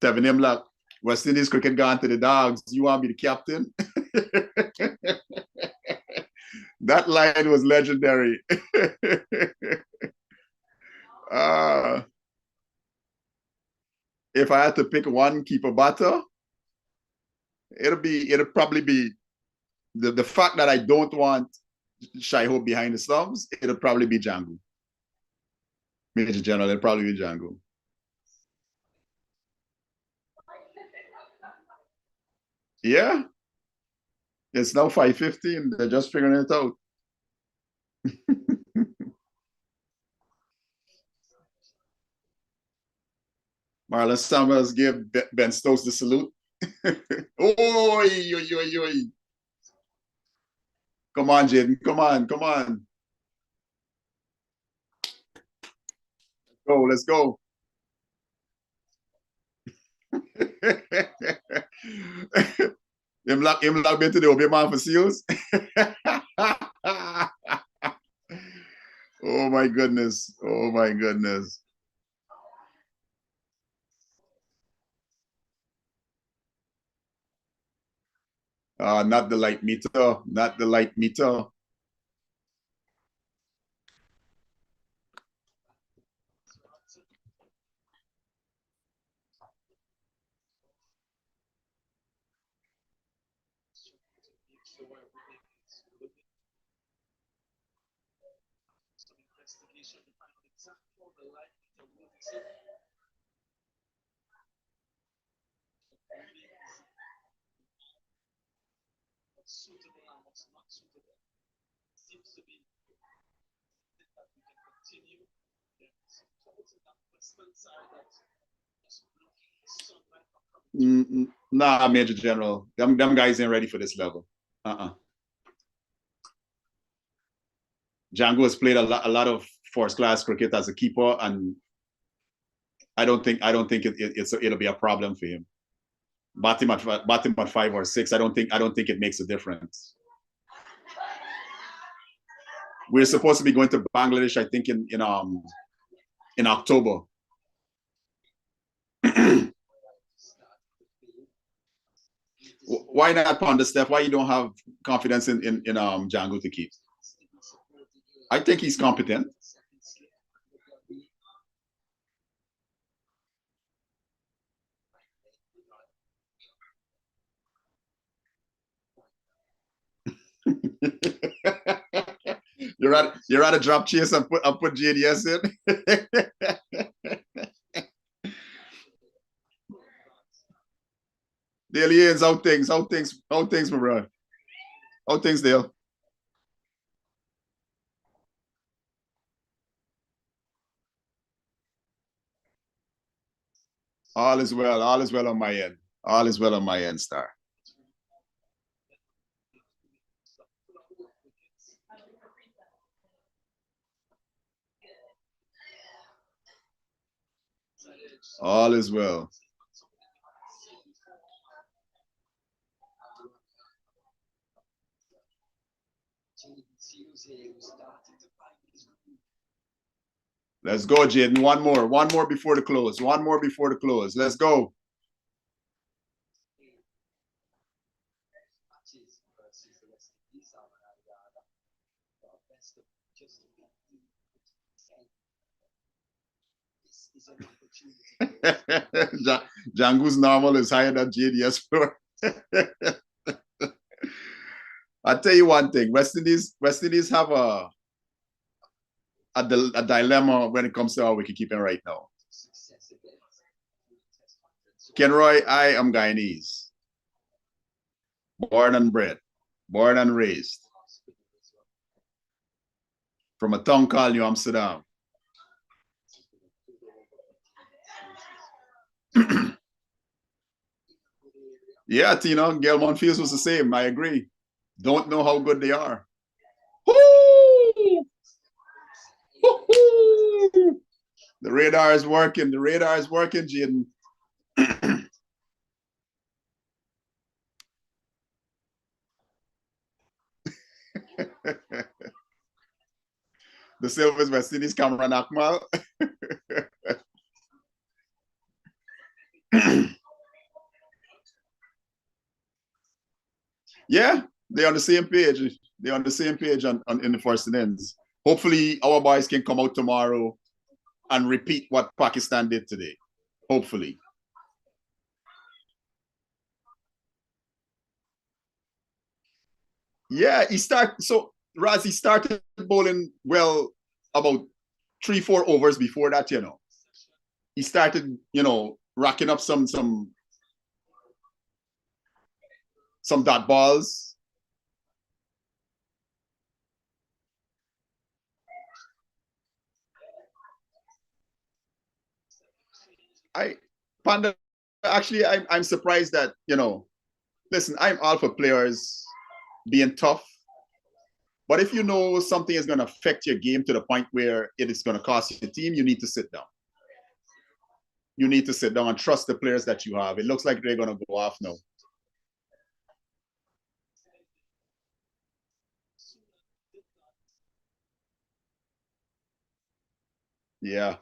Imlach, West Indies cricket gone to the dogs. You want to be the captain? That line was legendary. If I had to pick one keeper batter, it'll probably be the fact that I don't want Shai Hope behind the stumps, it'll probably be Django. Major General, it'll probably be Django. Yeah. It's now 5:15. They're just figuring it out. Marlon Samuels gave Ben Stokes the salute. Oi, oi, oi, oi. Come on, Jaden. Come on. Let's go. Him lock been to the Obi man for Seals. Oh my goodness. Not the light meter. Nah, Major General. Them guys ain't ready for this level. Django has played a lot of first class cricket as a keeper, and I don't think it'll be a problem for him. Bat him at 5 or 6. I don't think it makes a difference. We're supposed to be going to Bangladesh, I think, in October. Why not Ponder Steph? Why you don't have confidence in Django to keep? I think he's competent. You're at a drop chase and put JDS in. Daily Yans, how things, my brother? How things, Dale? All is well on my end. All is well on my end, Star. All is well. Let's go, Jaden. One more before the close. One more before the close. Let's go. Django's normal is higher than JDS floor. I'll tell you one thing. West Indies have a dilemma when it comes to our wicketkeeping right now. Kenroy, I am Guyanese. Born and bred. Born and raised. From a town called New Amsterdam. Yeah, Tina, Gelmont Fields was the same. I agree. Don't know how good they are. Woo! Woo-hoo! The radar is working. The radar is working, Jaden. The Silvers West Indies Cameron Akmal. Yeah, they're on the same page. They're on the same page in the first innings. Hopefully, our boys can come out tomorrow and repeat what Pakistan did today. Hopefully. Yeah, he started bowling well about 3-4 overs before that, you know. He started, racking up some dot balls. Panda, actually, I'm surprised that, listen, I'm all for players being tough. But if you know something is going to affect your game to the point where it is going to cost your team, you need to sit down. You need to sit down and trust the players that you have. It looks like they're going to go off now. Yeah.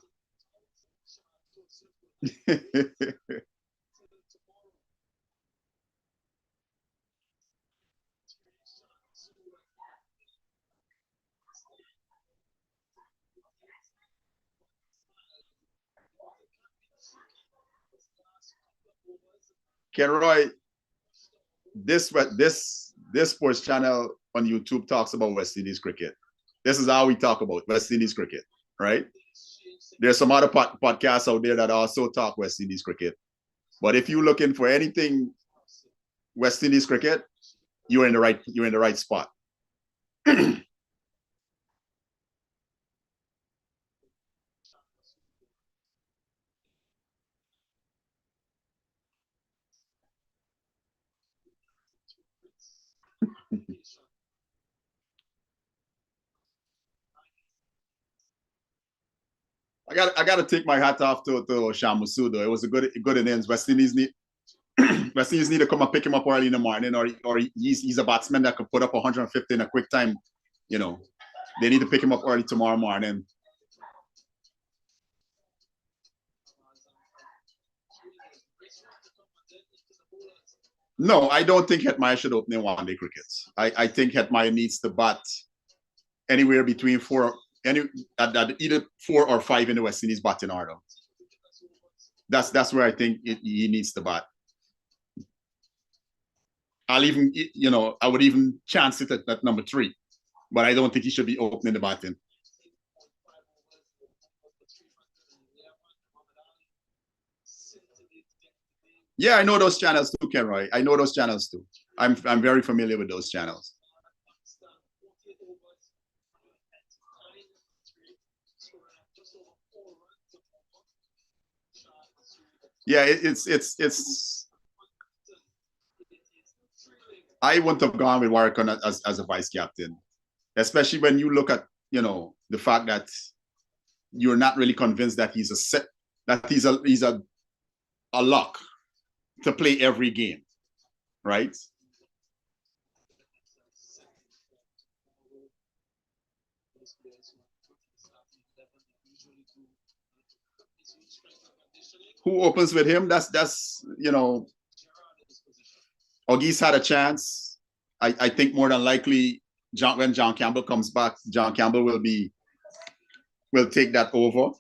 Kenroy, this sports channel on YouTube talks about West Indies cricket. This is how we talk about West Indies cricket, right? There's some other podcasts out there that also talk West Indies cricket. But if you're looking for anything West Indies cricket, you're in the right spot. I got to take my hat off to Shamusu though. It was a good innings. West Indies need to come and pick him up early in the morning, or he's a batsman that could put up 150 in a quick time. They need to pick him up early tomorrow morning. No, I don't think Hetmeyer should open in one-day cricket. I think Hetmeyer needs to bat anywhere between either 4 or 5 in the West Indies batting order. That's where I think he needs to bat. I would even chance it at number 3, but I don't think he should be opening the batting. Yeah, I know those channels too, Kenroy. I know those channels too. I'm very familiar with those channels. Yeah, it's. I wouldn't have gone with Warwickon as a vice captain, especially when you look at the fact that you're not really convinced that he's a lock to play every game, right? Who opens with him? That's Oggy's had a chance. I think more than likely when John Campbell comes back, John Campbell will take that over.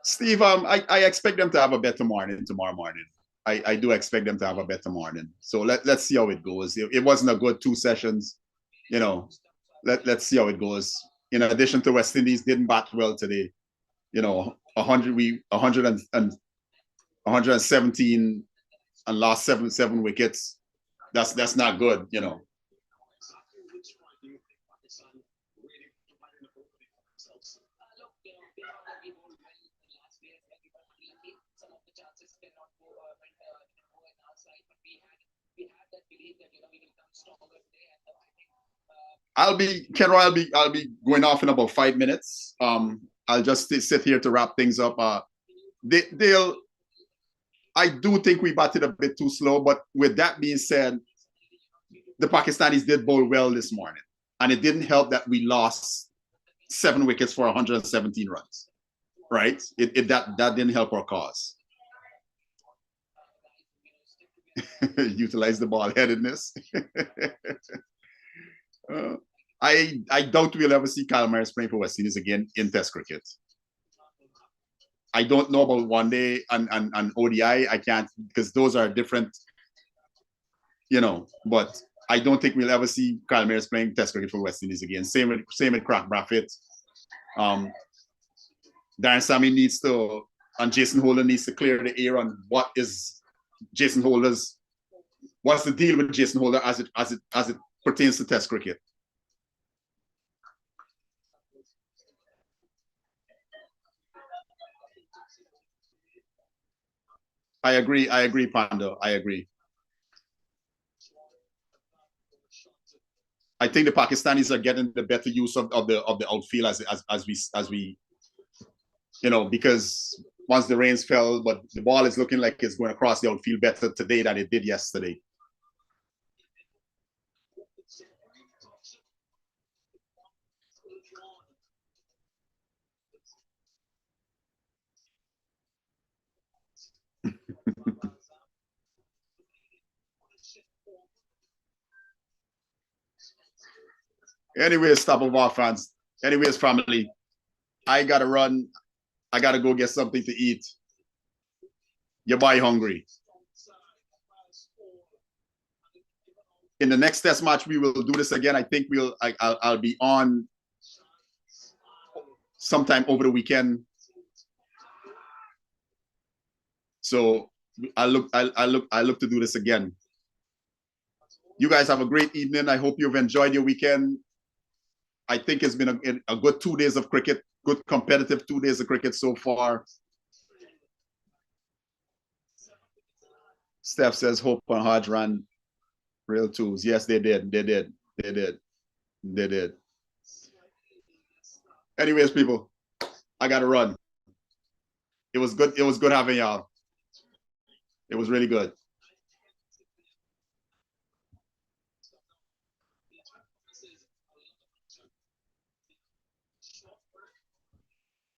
Steve, I expect them to have a better morning tomorrow morning. I do expect them to have a better morning. So let's see how it goes. It wasn't a good 2 sessions, let's see how it goes. In addition to West Indies didn't bat well today, 117 and lost seven wickets. That's not good. I'll be going off in about 5 minutes. I'll just sit here to wrap things up. I do think we batted a bit too slow, but with that being said, the Pakistanis did bowl well this morning, and it didn't help that we lost 7 wickets for 117 runs, right? That didn't help our cause. Utilize the ball-headedness. I doubt we'll ever see Kyle Myers playing for West Indies again in Test cricket. I don't know about one day and ODI. I can't, because those are different, but I don't think we'll ever see Kyle Myers playing Test cricket for West Indies again. Same with Crack Braffett. Darren Sammy needs to, and Jason Holder needs to clear the air on what is Jason Holder's, what's the deal with Jason Holder as it pertains to Test cricket. I agree, Pando. I agree. I think the Pakistanis are getting the better use of the outfield as we because once the rains fell, but the ball is looking like it's going across the outfield better today than it did yesterday. Anyways, top of our fans. Anyways, family, I gotta run. I gotta go get something to eat. Your boy hungry. In the next test match, we will do this again. I think I'll be on sometime over the weekend. So I look to do this again. You guys have a great evening. I hope you've enjoyed your weekend. I think it's been a good 2 days of cricket, good competitive 2 days of cricket so far. Steph says Hope and Hodge ran real twos. Yes, they did. They did. Anyways, people, I gotta run. It was good. It was good having y'all. It was really good.